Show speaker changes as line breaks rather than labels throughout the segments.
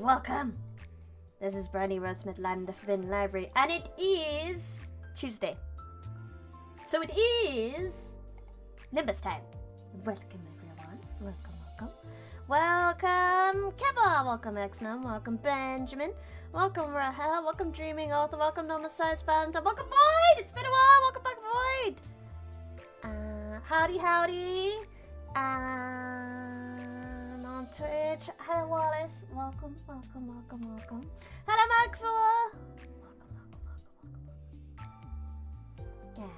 welcome! This is Brandy Rosemith live in the Forbidden Library, and it is Tuesday. So it is Limbus time. Welcome everyone. Welcome. Welcome Kevlar, welcome Exnum, welcome Benjamin, welcome Rahel, welcome Dreaming Author, welcome Normal Size Phantom, welcome Void! It's been a while, welcome back Void! Howdy. And on Twitch, hello Wallace, welcome. Hello Maxwell! Welcome.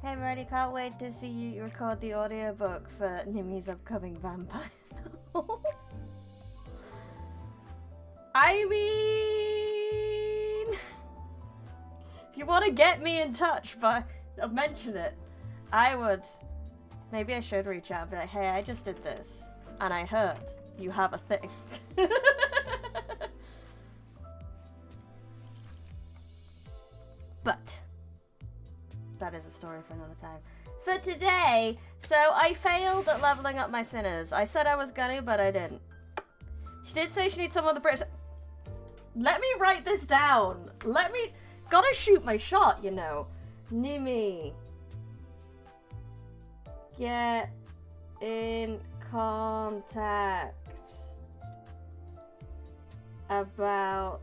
Hey everybody, can't wait to see you record the audiobook for Nimi's upcoming vampire novel. I mean, if you want to get me in touch, mention it. I would. Maybe I should reach out and be like, hey, I just did this, and I heard you have a thing. But that is a story for another time. For today, so I failed at leveling up my sinners. I said I was gonna, but I didn't. She did say she needs some of the British. Let me write this down. Gotta shoot my shot, you know. Nimi. Get in contact about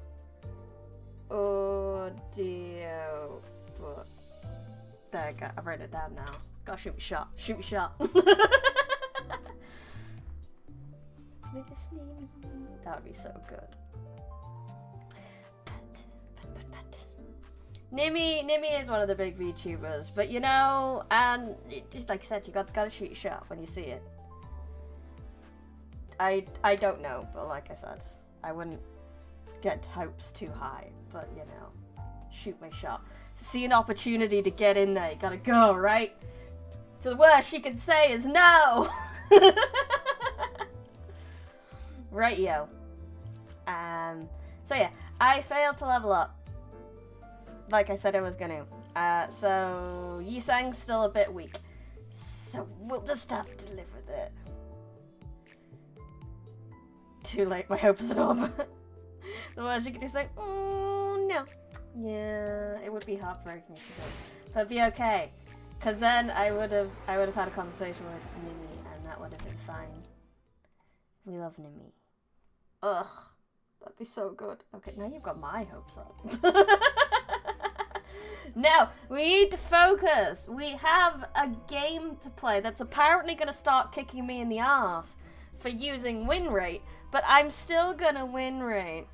audio book. There I go. I've written it down now. Gotta shoot me shot. Shoot me shot. With this name. That would be so good. But. Nimi is one of the big VTubers, but you know, and just like I said, you gotta shoot your shot when you see it. I don't know, but like I said, I wouldn't get hopes too high, but you know, shoot my shot. See an opportunity to get in there, you gotta go, right? So the worst she can say is no! Right, yo. So yeah, I failed to level up. Like I said I was gonna. So Yisang's still a bit weak. So we'll just have to live with it. Too late, my hopes are over. The worst you could do is say, oh no. Yeah, it would be heartbreaking to do. But it'd be okay. Cause then I would have had a conversation with Nimi and that would have been fine. We love Nimi. Ugh. That'd be so good. Okay, now you've got my hopes up. No, we need to focus. We have a game to play that's apparently going to start kicking me in the arse for using win rate, but I'm still going to win rate.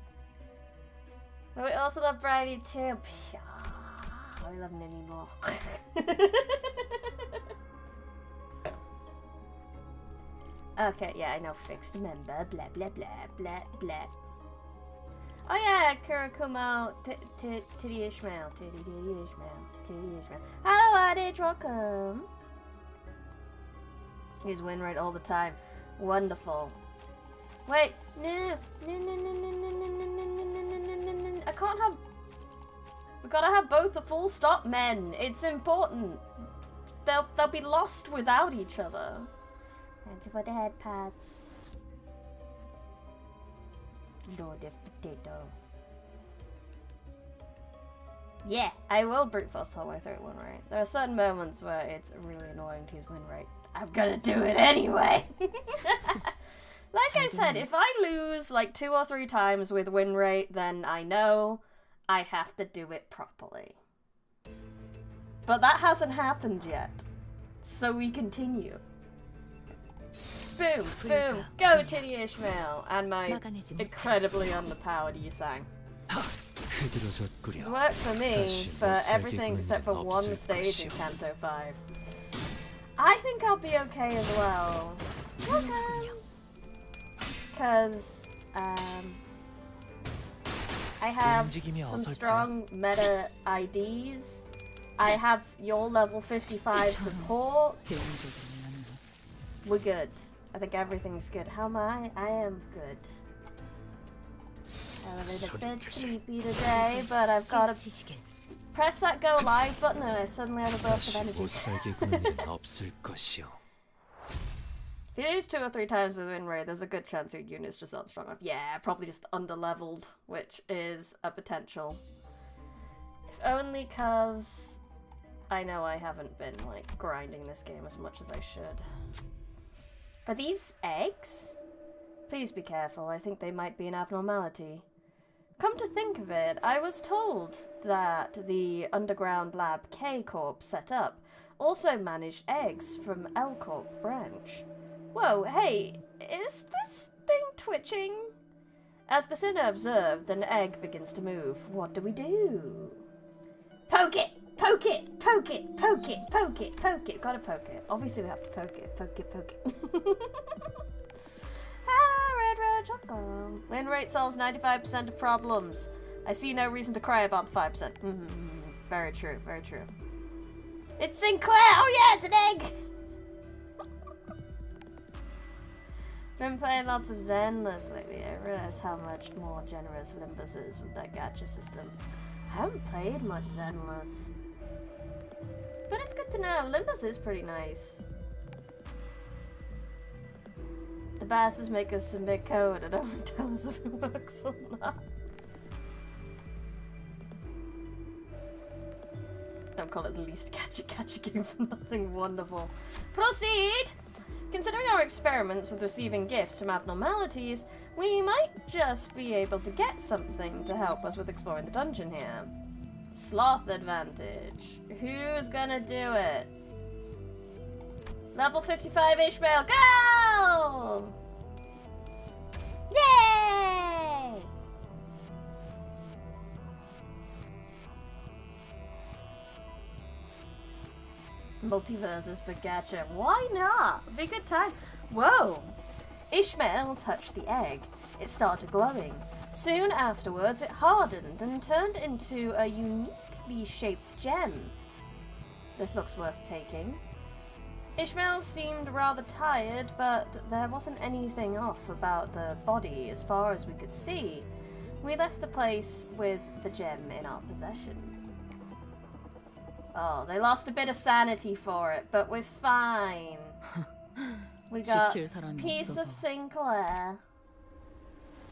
But we also love Brady too. We love Nimi more. Okay, yeah, I know. Fixed member. Blah, blah, blah, blah, blah. Oh yeah, Kurakumo, Titty Ishmael. Hello, Adage, welcome. He's win rate all the time. Wonderful. Wait, no. I can't have. We gotta have both the full stop men. It's important. They'll be lost without each other. Thank you for the head pats. Lord of Potato. Yeah, I will brute force the whole way through it win rate. There are certain moments where it's really annoying to use win rate. I'm gonna do it anyway! Like I said, if I lose like 2 or 3 times with win rate, then I know I have to do it properly. But that hasn't happened yet. So we continue. Boom, boom, go Titty Ishmael, and my incredibly underpowered Yisang. It's worked for me for everything except for one stage in Canto 5. I think I'll be okay as well. Welcome! Because, I have some strong meta IDs. I have your level 55 support. We're good. I think everything's good. How am I? I am good. I'm a little bit sleepy today, but I've got to press that go live button and I suddenly have a burst of energy. If you lose 2 or 3 times the win rate, there's a good chance your units just aren't strong enough. Yeah, probably just under-leveled, which is a potential. If only cause I know I haven't been, like, grinding this game as much as I should. Are these eggs? Please be careful, I think they might be an abnormality. Come to think of it, I was told that the underground lab K-Corp set up also managed eggs from L-Corp branch. Whoa, hey, is this thing twitching? As the sinner observed, an egg begins to move. What do we do? Poke it! Poke it! Poke it! Poke it! Poke it! Poke it! Gotta poke it. Obviously we have to poke it. Poke it, poke it. Hello, Red Red Choco. Win rate solves 95% of problems. I see no reason to cry about the 5%. Very true, very true. It's Sinclair! Oh yeah, it's an egg! Been playing lots of Zenless lately. I realized how much more generous Limbus is with that gatcha system. I haven't played much Zenless. But it's good to know. Limbus is pretty nice. The bastards make us submit code and only tell us if it works or not. Don't call it the least gatcha game for nothing wonderful. Proceed! Considering our experiments with receiving gifts from abnormalities, we might just be able to get something to help us with exploring the dungeon here. Sloth advantage. Who's gonna do it? Level 55 Ishmael, go! Yay! Multiverses for gacha. Why not? Be a good time. Whoa! Ishmael touched the egg. It started glowing. Soon afterwards, it hardened and turned into a uniquely shaped gem. This looks worth taking. Ishmael seemed rather tired, but there wasn't anything off about the body as far as we could see. We left the place with the gem in our possession. Oh, they lost a bit of sanity for it, but we're fine. We got piece of Sinclair.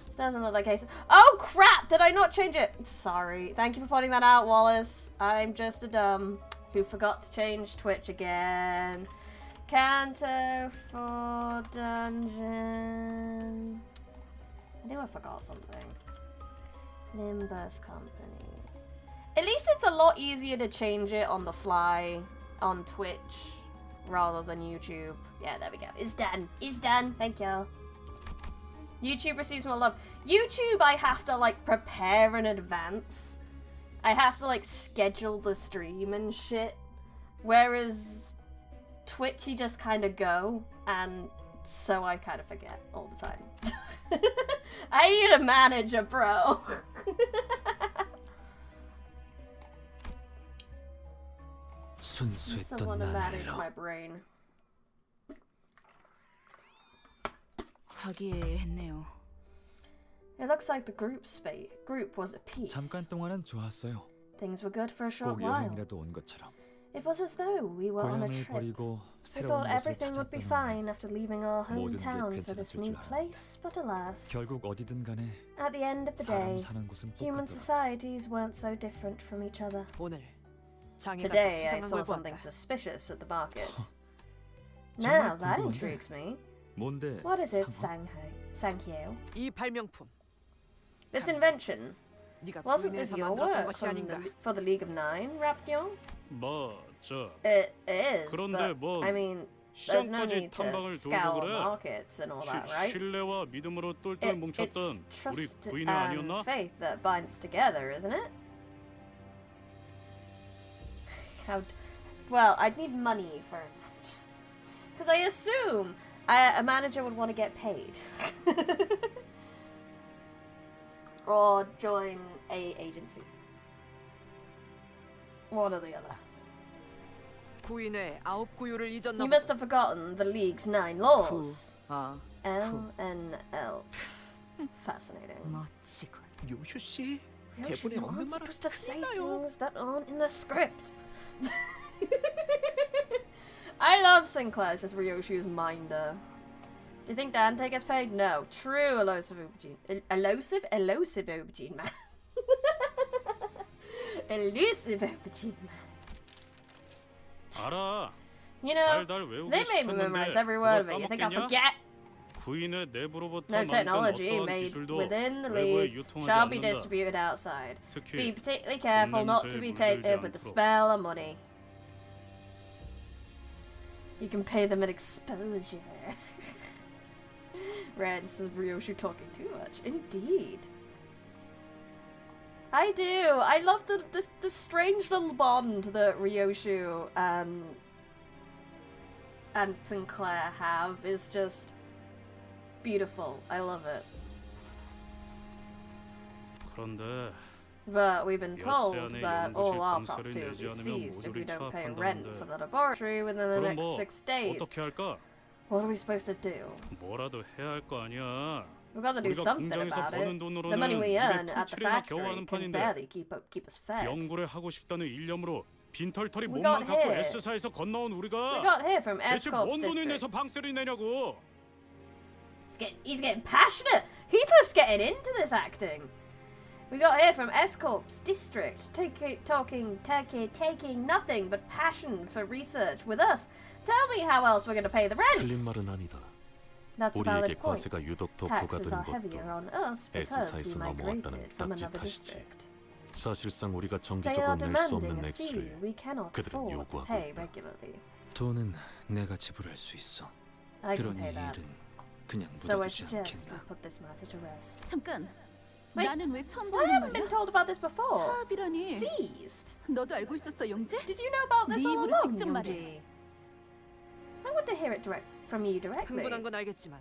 This doesn't look like case. Oh crap! Did I not change it? Sorry. Thank you for pointing that out, Wallace. I'm just a dumb who forgot to change Twitch again. Canto for dungeon. I knew I forgot something. Limbus Company. At least it's a lot easier to change it on the fly on Twitch rather than YouTube. Yeah, there we go. It's done. It's done. Thank you. YouTube receives more love. YouTube, I have to, like, prepare in advance. I have to, like, schedule the stream and shit. Whereas Twitch, you just kind of go, and so I kind of forget all the time. I need a manager, bro. Someone to manage my brain. It looks like the group was at peace.
잠깐 동안은 좋았어요.
Things were good for a short
꼭
while.
여행이라도 온 것처럼.
It was as though we were on a
고향을
trip.
버리고
We
새로운
thought
곳을
everything would be
찾았더니
fine after leaving our
모든 게
hometown for this
괜찮았을
new
줄 알았는데
place, but alas,
결국 어디든 간에
at the end of the
사람
day,
사는 곳은
human
똑같더라.
societies weren't so different from each other.
오늘 장에
Today I
가서
saw
수상한 걸
something
보았다.
suspicious at the market.
정말
Now that
궁금한데.
intrigues me.
뭔데?
What is it,
상어?
Sanghyo?
이 발명품
This invention,
네가
wasn't
부인에서
this your
만들었던
work
것이 아닌가?
for the League of Nine, Rapgyon?
저
It is,
그런데
but
뭐
I mean, there's no
시장까지
need to
탐방을
scour
돌고 그래.
markets and all that, right?
신뢰와 믿음으로 똘똘
It's
뭉쳤던 우리
trust
부인이
and
아니었나?
faith that binds us together, isn't it? Well, I'd need money for because I assume a manager would want to get paid or join a agency. One or the other.
구인의 9구유를 잊었나
You must have forgotten the League's 9 laws.
아,
LNL. Fascinating.
멋지군.
요슈 씨,
Yoshi,
대본에
you
없는
aren't
말을
supposed to say
했나요?
things that aren't in the script. I love Sinclair's just Ryoshu's minder. Do you think Dante gets paid? No. True elusive aubergine. Elusive aubergine man. Elusive aubergine man.
알아.
You know,
달달 외우기
they made me memorize every word of it. You think I'll forget?
구인의 내부로부터
No
만든
technology
어떠한
made
기술도
within the
외부에
league
유통하지
shall be
않는다.
distributed outside. Be
특히
particularly careful not to be tainted with the smell of money. You can pay them an exposure. Red says Ryoshu talking too much. Indeed. I do. I love the strange little bond that Ryoshu and Sinclair have. Is just beautiful. I love it.
그런데
But we've been told that all our property will be seized if we don't pay rent for the laboratory within the
그럼
next
뭐
6 days.
어떻게 할까?
What are we supposed to do?
뭐라도 해야 할 거 아니야.
We've got to do
우리가
something
공장에서
about
버는
it. The money
돈으로는
we earn
입에
at the
풀칠이나 겨우
factory
하는
can
판인데
barely keep us fed.
연구를 하고 싶다는 일념으로 빈털터리
We
몸만
got
갖고
here.
S사에서 건너온
We
우리가
got here from
대체
S-Corp's
뭔 돈을
district.
내서 방세를 내냐고.
He's getting passionate. Heathcliff's getting into this acting. We got here from S-Corp's district, taking nothing but passion for research with us. Tell me how else we're going to pay the rent.
틀린 말은 아니다.
That's a
우리에게
valid point.
과세가 유독 더
Taxes
부과되는
are heavier
것도
on us because we
S사에서
migrated
넘어왔다는
from
딱지
another
탓이지.
district.
사실상 우리가
They are
정기적으로 낼 수
demanding
없는
a fee
액수를
we cannot
그들은
afford to
요구하고
pay
있다.
regularly.
돈은 내가 지불할 수 있어.
I can
그러니
pay that.
일은 그냥
So I
묻어두지
suggest we
않겠나.
put this matter to rest.
잠깐.
Wait,
나는 왜 처음
I
보는
haven't been
말이야?
told about this before.
차비라니.
Seized.
너도 알고 있었어, 용재?
Did you know about this
네
all
입으로
along,
직접 말해.
Yoonji? I want to hear it from you directly.
흥분한 건 알겠지만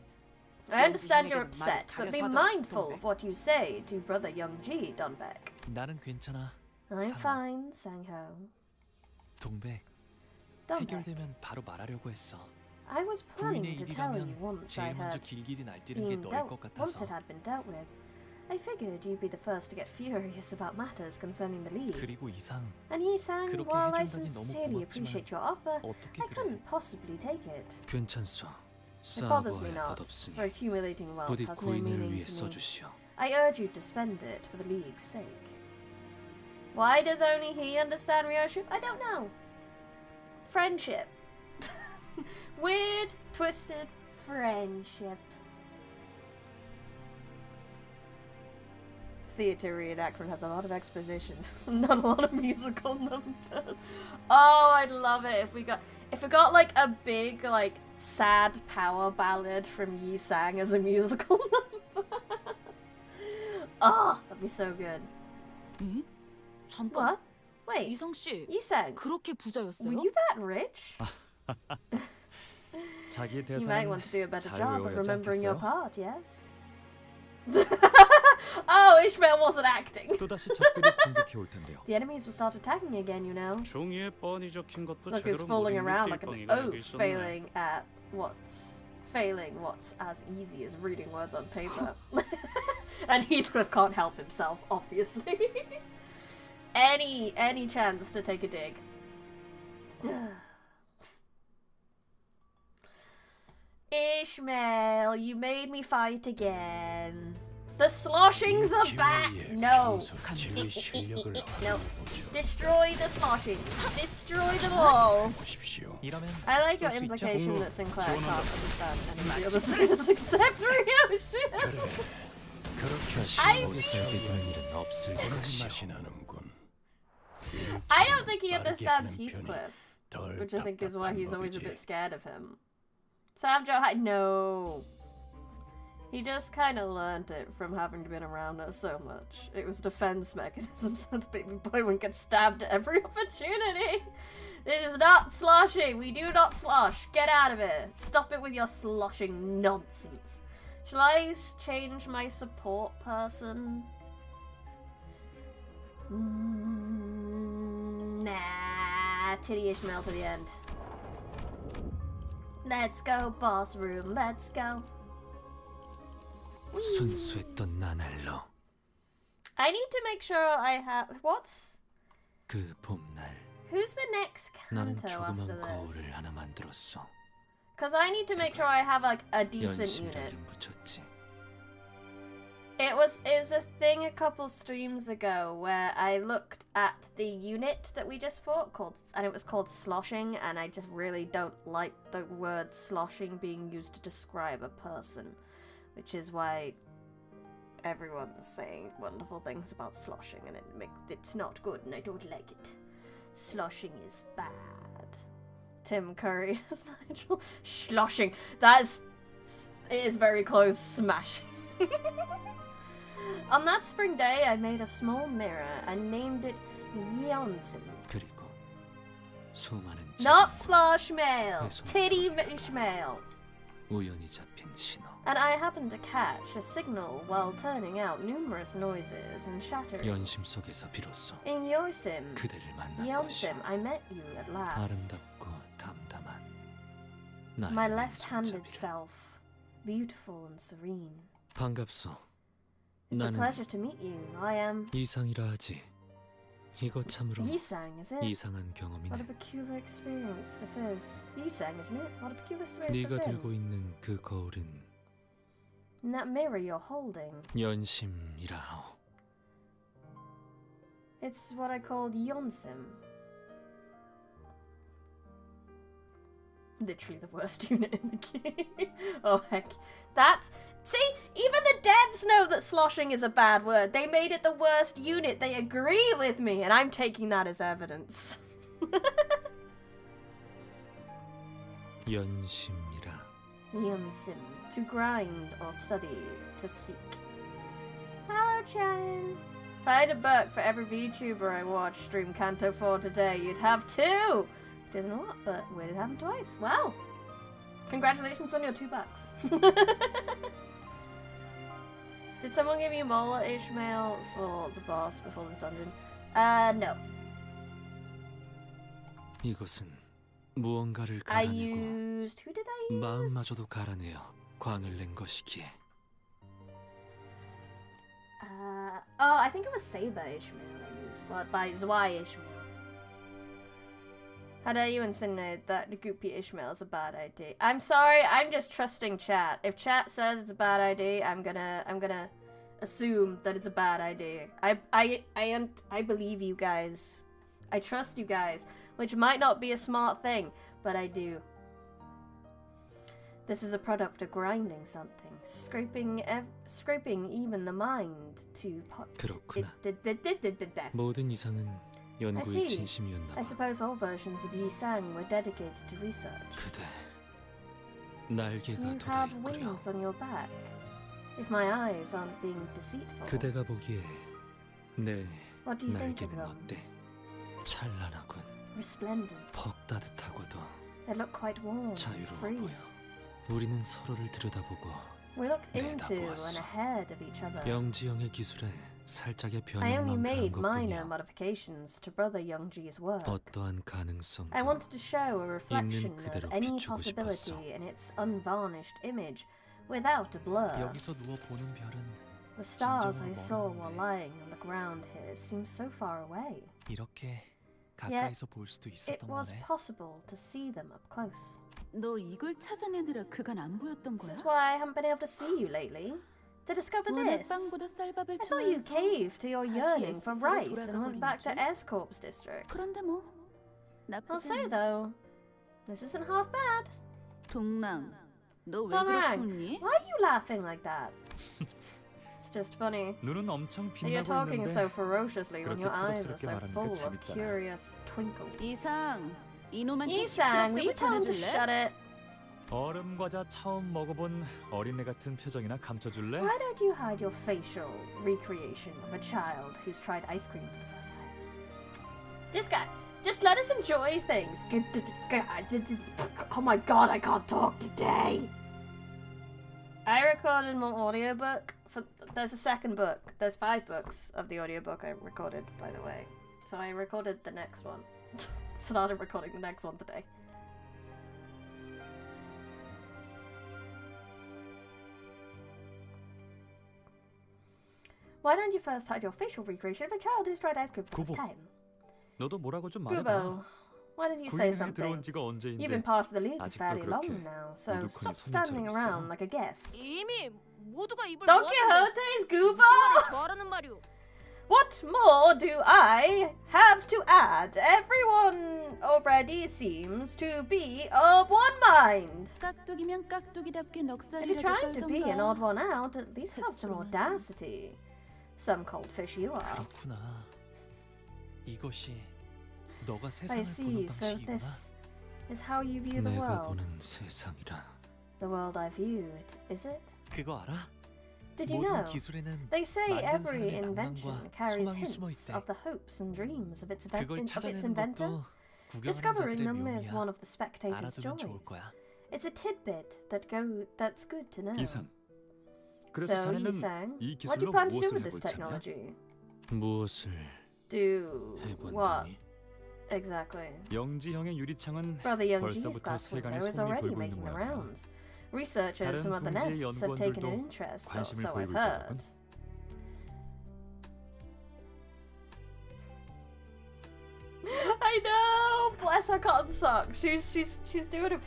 I understand you're
영지인에게는
upset,
말을
but be
가려서 하도록,
mindful
동백.
of what you say to brother Youngji, Dunbeck.
나는 괜찮아.
I'm
상호.
fine, Sangho.
동백,
Dunbeck,
해결되면 바로 말하려고 했어.
I was planning
부인의
to tell you
일이라면
once I
제일 먼저
heard
길길이 날뛰는 게
being
너일
dealt
것
once
같아서.
it had been dealt with. I figured you'd be the first to get furious about matters concerning the League.
그리고 이상
And he sang,
그렇게
while I
해준다니 너무
sincerely
고맙지만
appreciate your offer,
어떻게
I
그래?
couldn't possibly take it.
괜찮소.
It bothers me
싸워보아야
not,
덧없으니
for accumulating wealth
부디
has no
구인을
meaning
위해
to me.
써주시오.
I urge you to spend it for the League's sake. Why does only he understand Ryoshu? I don't know. Friendship. Weird, twisted friendship. Theatre reenactment has a lot of exposition, not a lot of musical numbers. Oh, I'd love it if we got like a big like sad power ballad from Yi Sang as a musical number. Oh, that'd be so good.
응? 잠깐.
What? Wait,
이성 씨,
Yi Sang,
그렇게 부자였어요?
were you that rich?
자기의
You might
대사는
want to do a better
잘
job of
외워야지
remembering your
않겠어요?
part, yes? Oh, Ishmael wasn't acting.
또다시 적들이 공격해 올 텐데요.
The enemies will start attacking again, you know.
종이에 뻔히 적힌 것도
Look, it's
제대로
falling
못
around
읽는
like an
띠빵이가 여기
oaf,
있었네.
failing what's as easy as reading words on paper. And Heathcliff can't help himself, obviously. Any chance to take a dig. Ishmael, you made me fight again. The sloshings are back! No. No. Destroy the sloshings. Destroy them all.
이러면
I like your
쏠수 있죠?
implication that Sinclair can't understand any of the other students except Ryoshu. I
이런 일은 없을 것이오.
I don't think he understands Heathcliff, which I think is why he's always a bit scared of him. Sam Joe, no. He just kind of learned it from having been around us so much. It was a defense mechanism so the baby boy wouldn't get stabbed at every opportunity. This is not sloshing. We do not slosh. Get out of it. Stop it with your sloshing nonsense. Shall I change my support person? Nah. Titty Ishmael to the end. Let's go, boss room. Let's go. Whee.
순수했던 나날로
I need to make sure I have. What's.
그 봄날
Who's the next
나는
Canto after
조그만
this?
거울을 하나 만들었어.
Because I need to make sure I have like a decent unit.
연심이라는 붙였지.
It's a thing a couple streams ago where I looked at the unit that we just fought and it was called sloshing, and I just really don't like the word sloshing being used to describe a person, which is why everyone's saying wonderful things about sloshing, and it's not good, and I don't like it. Sloshing is bad. Tim Curry as Nigel. Sloshing. It is very close. Smashing. On that spring day, I made a small mirror and named it Yeonsim.
그리고 수많은
Not
작은
slosh mail.
손
Titty mail.
우연히 잡힌 신호.
And I happened to catch a signal while turning out numerous noises and shatterings.
연심 속에서 비로소
In Yeonsim,
그대를 만난 것이오.
I met you at last.
아름답고 담담한 나의
My left-handed
손잡이를.
self, beautiful and serene.
반갑소.
It's a
나는
pleasure to meet you. I am
이상이라 하지. 이거 참으로
Yisang, is it?
이상한
What a
경험이네.
peculiar experience this is. Yisang, isn't it? What a peculiar experience
네가
this
들고
is.
있는 그 거울은
And that mirror you're holding,
연심이라 하오.
it's what I called Yeonsim. Literally the worst unit in the game. Oh heck. See, even the devs know that sloshing is a bad word. They made it the worst unit. They agree with me, and I'm taking that as evidence.
연심이라.
Yeonsim. To grind or study, to seek. Hello, Shannon. If I had a buck for every VTuber I watched stream Canto 4 today, you'd have 2! It isn't a lot, but we did happen twice. Wow! Congratulations on your $2. Did someone give you Mola Ishmael for the boss before this dungeon? No.
이것은 무언가를
I
갈아내고
used... Who did I use?
마음마저도 갈아내어 광을 낸 것이기에.
Oh, I think it was Saber Ishmael I used. Well, by Zwei Ishmael. How dare you insinuate that Goopy Ishmael is a bad idea? I'm sorry, I'm just trusting chat. If chat says it's a bad idea, I'm gonna assume that it's a bad idea. I believe you guys. I trust you guys, which might not be a smart thing, but I do. This is a product of grinding something, scraping even the mind to pot.
그렇구나. 모든 이상은
I
연구의
see.
진심이었나
I
봐.
suppose all versions of Yisang were dedicated to research.
그대 날개가
You have
돋아있구려.
wings on your back. If my eyes aren't being deceitful,
그대가 보기에 내
what do you think of
날개는
them?
어때? 찬란하군.
Resplendent.
퍽 따뜻하고도
They look quite warm,
자유로워
free.
보여. 우리는 서로를 들여다보고
We look into
내다보았어.
and ahead of each other.
영지영의 기술에 살짝의
I only
변형만
made
가한
minor
것뿐이야.
modifications to Brother Youngji's work.
어떠한 가능성도
I wanted to show a reflection of
그대로
any
비추고
possibility
싶었어.
in its unvarnished image, without a blur.
여기서 누워 보는 별은
The stars I
진정으로
saw
멀었는데.
while lying on the ground here seem so far away.
이렇게 가까이서 볼 수도
It
있었던
was
거네.
possible to see them up close.
너 이걸 찾아내느라 그간 안 보였던 거야?
This is why I haven't been able to see you lately. To discover
워낙
this.
빵보다 쌀밥을
I thought you
좋아해서
caved to your
다시
yearning for
SS로
rice and went back to
돌아가
S Corp's district.
그런데 뭐
I'll
나쁘지
say
않아.
though, this isn't half bad.
동랑, 너 왜
동랑,
그렇게 웃니?
why are you laughing like that? It's just funny.
눈은 엄청
You're
빛나고
talking so
있는데
ferociously when
그렇게
your eyes are
표독스럽게
so
말하니까
full of
재밌잖아.
curious twinkles.
이상, 이놈한테
Yisang, will you
시끄럽다고
tell him to
전해줄래?
shut it?
얼음 과자 처음 먹어본 어린애 같은 표정이나 감춰줄래?
Why don't you hide your facial recreation of a child who's tried ice cream for the first time? This guy, just let us enjoy things. Oh my god, I can't talk today. I recorded my audiobook. There's a second book. There's 5 books of the audiobook I recorded, by the way. So I recorded the next one. Started recording the next one today. Why don't you first hide your facial recreation of a child who's tried ice cream for the first
구보.
time?
너도 뭐라고 좀 말해봐.
Gubo, Why didn't you say
구인회에 들어온
something?
지가
You've been
언제인데
part of the league for
아직도
fairly long
그렇게
now, so
우두커니
stop standing
손님처럼
around
있어?
like a guest.
이미 모두가 입을
Don
모았는데
Quixote's goober!
무슨 말을 더하라는 말이오?
What more do I have to add? Everyone already seems to be of one mind.
깍두기면 깍두기답게
If you're
넉살이라도
trying to be an odd
떨던가.
one out, at least have some audacity. Some cold fish you are.
그렇구나. 이것이 너가
I
세상을 보는
see, so
방식이구나.
this is how you view the
내가
world.
보는 세상이라.
The world I view, is it?
그거 알아?
Did you
모든
know?
기술에는
They say
만든
every
사람의
invention
낭만과
carries
소망이 숨어
hints
있대.
of the hopes and dreams of its,
그걸
of its
찾아내는
inventor.
것도 구경하는
Discovering
자들의
them is
묘미야.
one of the spectators'
알아두면 좋을
joys.
거야.
It's a tidbit that's good to know.
이상. 그래서
So,
자네는
Yi-sang,
이
what do you
기술로
plan to do
무엇을
with this
해볼 참이야?
technology?
무엇을
Do what
해본다니?
exactly?
영지형의 유리창은
Brother Youngji's
벌써부터
glass window
세간에
is
소문이
already
돌고 있는
making the
모양이야.
rounds. Researchers
다른
from other
분지의
nests have taken an
연구원들도
interest, or
관심을
so I've
보이고
heard.
있더라군.
I know. Bless her cotton socks. She's doing it.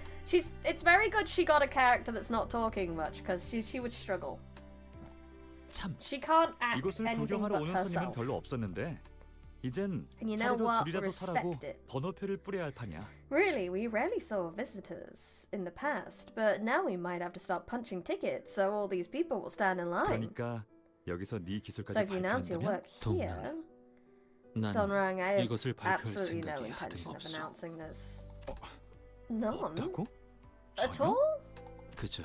It's very good she got a character that's not talking much because she would struggle.
참,
She can't act
이것을
anything
구경하러
but
오는 손님은
herself.
별로 없었는데 이젠
And you know
차례로
what?
줄이라도 사라고
Respect it.
번호표를 뿌려야 할 판이야.
Really, we rarely saw visitors in the past, but now we might have to start punching tickets so all these people will stand in line.
그러니까 여기서 네
So
기술까지
if you announce your
발표한다면
work here,
난
Don Rang, I have
이것을 발표할
absolutely no
생각이
intention of
하등없어.
announcing this. None?
없다고?
At
전혀?
all?
그저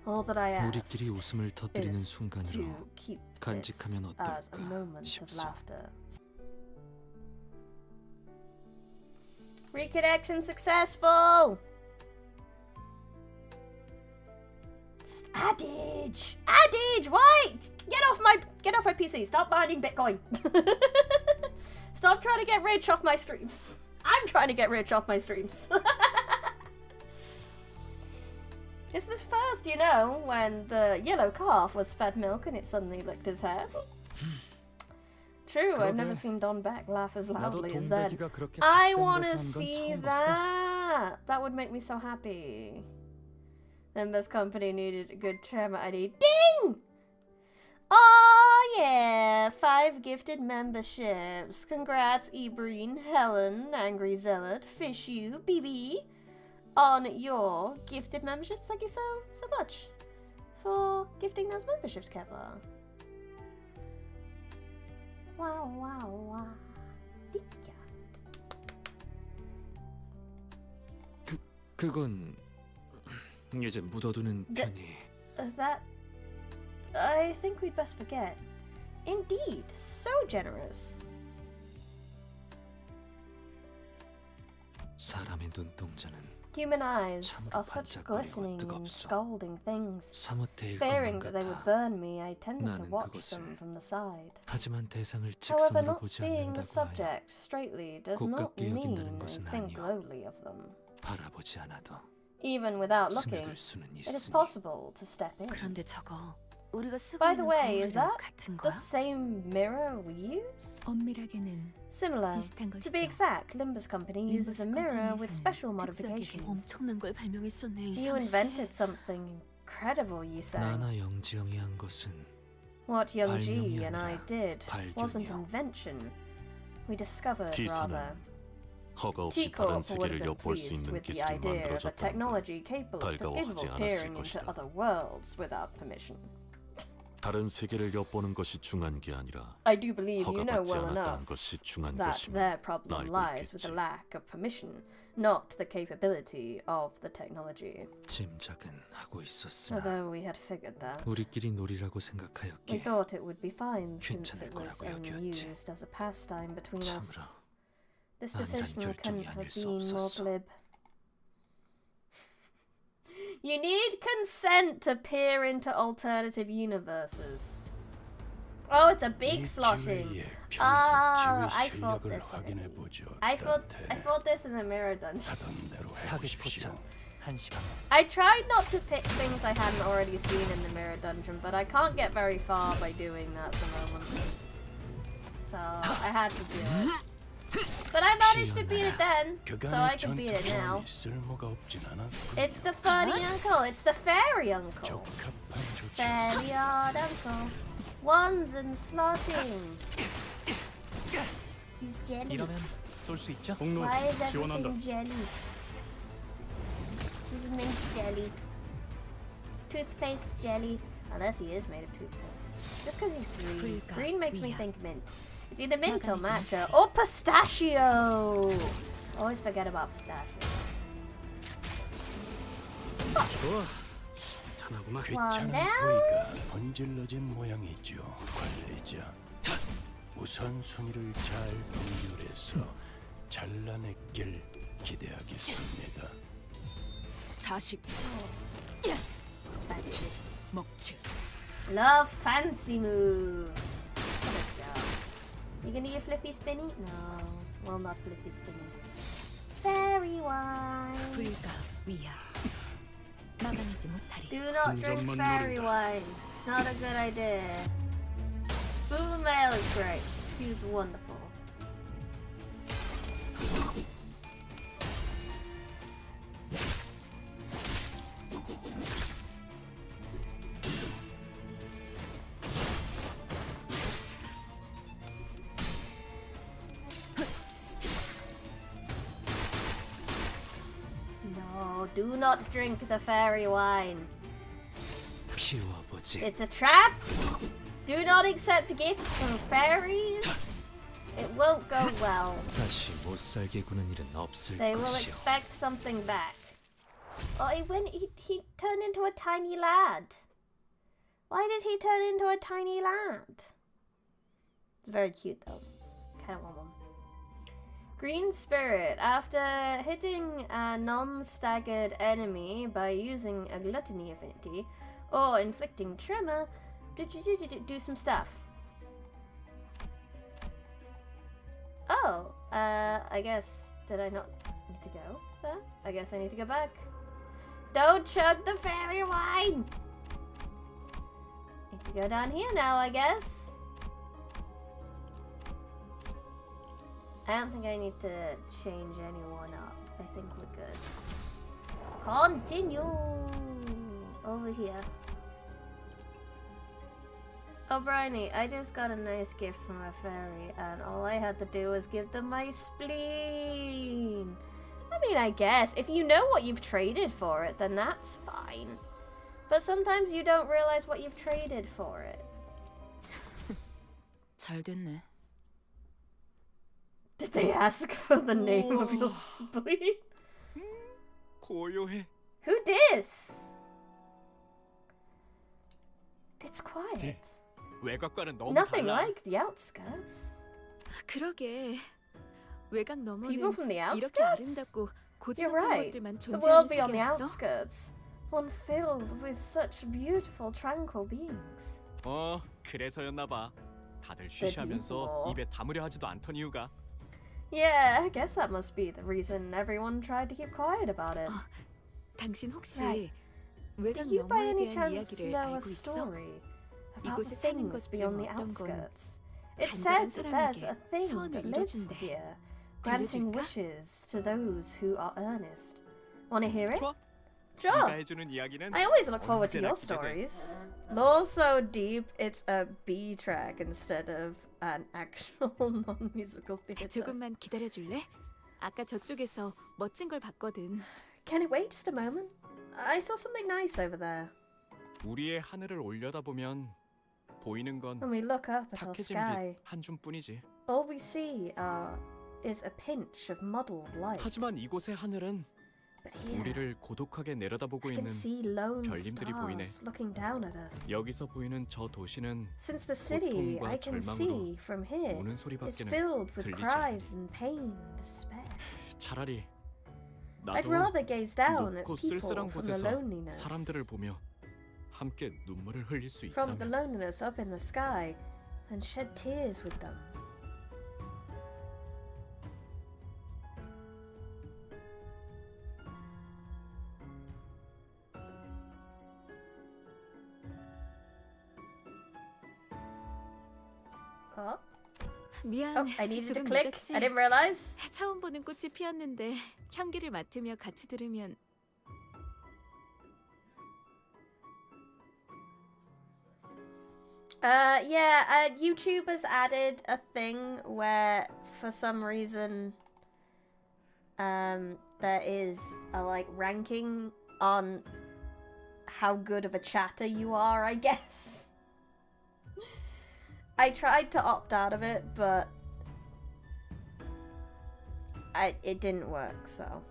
All that I ask
우리끼리 웃음을 터뜨리는
is
순간으로
to keep
간직하면
this as a
어떨까
moment of
싶소.
laughter. Reconnection successful! Adage! Adage! Why? Get off my PC! Stop mining Bitcoin! Stop trying to get rich off my streams. I'm trying to get rich off my streams. It's this first, you know, when the yellow calf was fed milk and it suddenly licked his hair. True, I've never
그러게.
seen Don Beck laugh as
나도
loudly as that.
동백이가 그렇게
I
갓
want to
잠겨서 한 건
see
처음 봤어.
that. That would make me so happy. Limbus Company needed a good tremor ID. Ding! Oh yeah, 5 gifted memberships. Congrats, Ebreen, Helen, Angry Zealot, Fish You, BB, on your gifted memberships. Thank you so much for gifting those memberships, Kepler. Wow. Thank you.
그건 이제 묻어두는 편이.
That I think we'd best forget. Indeed, so generous.
사람의 눈동자는
Human eyes
참으로
are such
반짝거리고
glistening and
뜨겁소.
scalding things.
사뭇 데일
Fearing
것만
that they would
같아.
burn me, I tended to
나는
watch
그것을
them from the side.
하지만 대상을
However,
직선으로
not
보지
seeing the
않는다고 하여
subject straightly does not
곱깝게
mean
여긴다는
I
것은
think
아니오.
lowly of them.
바라보지 않아도
Even without looking,
스며들 수는
it is
있으니.
possible to step in.
그런데 저거 우리가 쓰고
By the
있는
way, is
거울이랑
that
같은
the
거야?
same mirror we use?
엄밀하게는
Similar.
비슷한
To be
것이죠.
exact, Limbus Company uses a mirror with special modifications.
엄청난 걸 발명했었네
You
이상 씨.
invented something incredible, you say.
나나 영지영이 한 것은
What Young Ji
발명이
and I
아니라
did wasn't
발견이요.
invention. We discovered,
기사는
rather.
허가 없이 다른
T-Corp would have
세계를
been
엿볼 수
pleased
있는
with the
기술을
idea of a
만들어줬다는 것.
technology capable of
달가워하지 않았을
peering into
것이다.
other worlds without permission.
다른 세계를 엿보는 것이 중요한 게 아니라
I do believe you know
허가받지
well
않았다는
enough
것이 중요한
that
것임을
their problem
알고
lies with the
있겠지.
lack of permission, not the capability of the technology.
짐작은 하고 있었으나
Although we had figured that.
우리끼리 놀이라고
We
생각하였기에
thought it would be fine since
괜찮을
it was
거라고
only
여겼지.
used as a pastime between us.
참으로
This
아니란
decision couldn't
결정이
have
아닐 수
been more
없었어.
glib. You need consent to peer into alternative universes. Oh, it's a big sloshing. I fought this. I fought this in the mirror dungeon.
타겟 포착 1시 반.
I tried not to pick things I hadn't already seen in the mirror dungeon, but I can't get very far by doing that at the moment. So I had to do it. But I managed to beat it then, so I can beat it now. It's the funny uncle. It's the fairy uncle. Fairy odd uncle. Wands and sloshing. He's jelly.
이러면 쏠 수 있죠?
공로
Why is
지원한다.
everything jelly? He's mint jelly. Toothpaste jelly. Unless he is made of toothpaste. Just because he's green. Green makes me think mint. It's either mint or matcha. Or pistachio! Always forget about pistachio.
좋아. 괜찮아구만.
One down.
부위가 번질러진 모양이죠, 관리자. 우선 순위를 잘 분류해서 잘라냈길 기대하겠습니다.
40. 먹칠.
Love fancy moves. Let's go. You gonna do your flippy spinny? No. Well, not flippy spinny. Fairy wine.
불가 위야. 막아내지 못하리.
Do not drink
운전만
fairy
노린다.
wine. It's not a good idea. Boo Mail is great. She's wonderful. No, do not drink the fairy wine.
피워보지.
It's a trap. Do not accept gifts from fairies. It won't go well.
다시 못 살게 구는 일은 없을
They will
것이오.
expect something back. Oh, he turned into a tiny lad. Why did he turn into a tiny lad? It's very cute though. Kind of want one. Green Spirit. After hitting a non-staggered enemy by using a gluttony affinity or inflicting tremor, do some stuff. Oh, I guess, did I not need to go there? I guess I need to go back. Don't chug the fairy wine! Need to go down here now, I guess. I don't think I need to change anyone up. I think we're good. Continue! Over here. Oh, Bryony, I just got a nice gift from a fairy, and all I had to do was give them my spleen. I mean, I guess, if you know what you've traded for it, then that's fine. But sometimes you don't realize what you've traded for it.
잘 됐네.
Did they ask for the name of your spleen?
고요해.
Who dis? It's quiet.
외곽과는 너무
Nothing
달라.
like the outskirts.
그러게. 외곽 너머는
People from the
이렇게
outskirts?
아름답고
You're
고즈넉한
right.
것들만
The
존재하는
world beyond the
세계였어.
outskirts. One filled with such beautiful, tranquil beings.
그래서였나 봐. 다들
쉬쉬하면서 people.
입에 담으려 하지도 않던 이유가.
Yeah, I guess that must be the reason everyone tried to keep quiet about it.
당신 혹시
Right.
외곽
Do you by
너머에
any
대한
chance
이야기를
know a
알고 있어?
story about
이곳에
the
사는
things
것 중
beyond the
어떤 건
outskirts? It
간절한
said that there's
사람에게
a thing
소원을
that lives
이뤄준대.
here, granting
들려줄까?
wishes to those who are earnest. Want to hear it?
좋아.
Sure.
해주는 이야기는
I always look forward to
언제나
your
기대돼.
stories. Lore so deep, it's a B track instead of an actual non-musical theatre.
조금만 기다려줄래? 아까 저쪽에서 멋진 걸 봤거든.
Can it wait just a moment? I saw something nice over there.
우리의 하늘을 올려다보면 보이는 건
When we look up at our
탁해진
sky,
빛 한 줌뿐이지.
all we see is a pinch of muddled light.
하지만 이곳의 하늘은
But here,
우리를 고독하게 내려다보고
I can
있는
see lone
별님들이 보이네.
stars looking down at us.
여기서 보이는 저 도시는
Since the city,
고통과
I can
절망으로
see from here,
우는
is
소리밖에는
filled with
들리지
cries and pain and despair.
차라리
I'd
나도
rather gaze down at
높고
people
쓸쓸한
from the
곳에서
loneliness,
사람들을 보며 함께 눈물을 흘릴 수
from the
있다면
loneliness up in the sky, and shed tears with them. Oh?
미안.
Oh, I needed to
조금
click.
늦었지?
I didn't realize.
처음 보는 꽃이 피었는데 향기를 맡으며 같이 들으면
YouTube has added a thing where, for some reason, there is a like ranking on how good of a chatter you are, I guess. I tried to opt out of it, but it didn't work, so.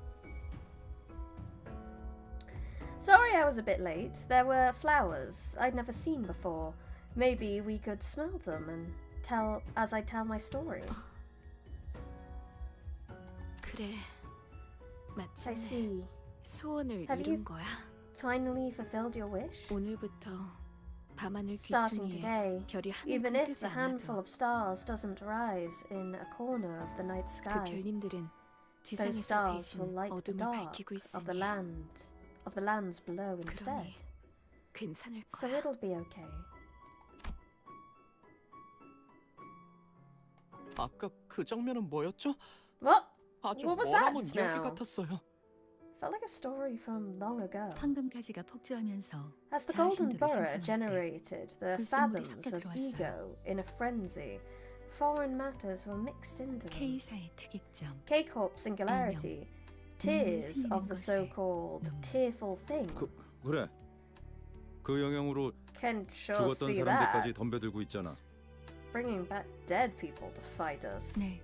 Sorry I was a bit late. There were flowers I'd never seen before. Maybe we could smell them and tell as I tell my story.
그래.
I
마침내
see.
소원을
Have you-
이룬 거야.
Finally fulfilled your wish?
오늘부터 밤하늘
Starting
귀퉁이에
today,
별이 한
even
움큼
if
뜨지
the handful
않아도
of stars doesn't rise in a corner of the night
그
sky,
별님들은
those
지상에서
stars will
대신
light the
어둠을
dark
밝히고
of the
있으니
lands below instead.
그러니 괜찮을
So
거야.
it'll be okay.
아까 그 장면은 뭐였죠?
What?
아주
What was that
머나먼
just
이야기
now?
같았어요.
Felt like a story from long ago.
황금가지가 폭주하면서
As the Golden
자신들을
Borough
상상할 때
generated the
불순물이
fathoms
섞여
of
들어왔어요.
ego in a frenzy, foreign matters were mixed into them.
K사의 특이점.
K-Corp singularity, tears
흘리는
of the
것에
so-called
눈물.
tearful thing.
그래. 그 영향으로
Can sure
죽었던
see
사람들까지
that.
덤벼들고 있잖아.
Bringing back dead people to fight us.
네,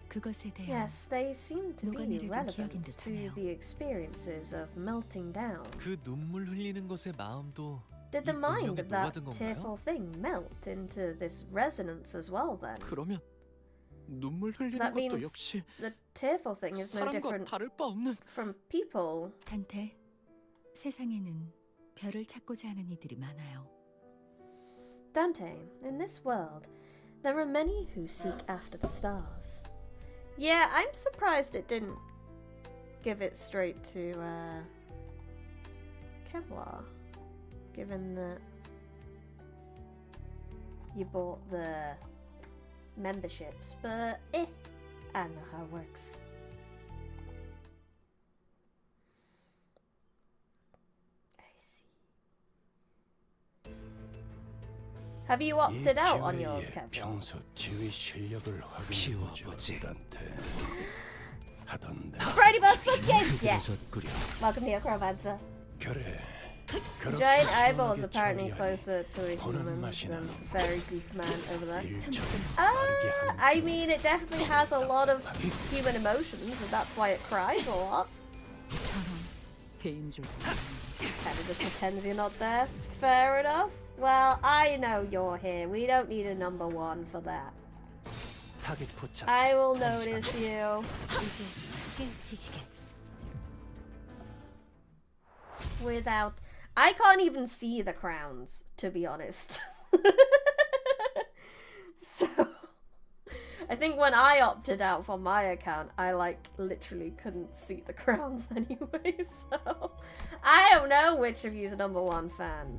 그것에 대한
Yes, they seem to be
녹아내려진 기억인
relevant to
듯하네요.
the experiences of melting down.
그 눈물 흘리는 것의 마음도
Did the
이
mind
공룡에
of that
녹아든 건가요?
tearful thing melt into this resonance as well then?
그러면 눈물 흘리는
That
것도
means
역시
the tearful thing is no
사람과
different
다를 바 없는
from people.
단테, 세상에는 별을 찾고자 하는 이들이 많아요.
Dante, in this world, there are many who seek after the stars. Yeah, I'm surprised it didn't give it straight to Kevlar, given that you bought the memberships, but I don't know how it works. Have you opted out on yours, Kevlar?
평소 지휘 실력을
키워보지.
하던데.
Friday Bus Book Game! Yeah.
버섯구려.
Welcome here, Crowmancer.
그래.
Giant eyeballs apparently closer to a human than fairy geek man over there. I mean, it definitely has a lot of human emotions, and that's why it cries a lot.
저런 배인 줄.
Kind of just pretends you're not there. Fair enough. Well, I know you're here. We don't need a number one for that.
타깃 포착.
I will notice you.
이제 깨치시게.
Without... I can't even see the crowns, to be honest. So... I think when I opted out for my account, I, like, literally couldn't see the crowns anyway, so... I don't know which of you's a number one fan.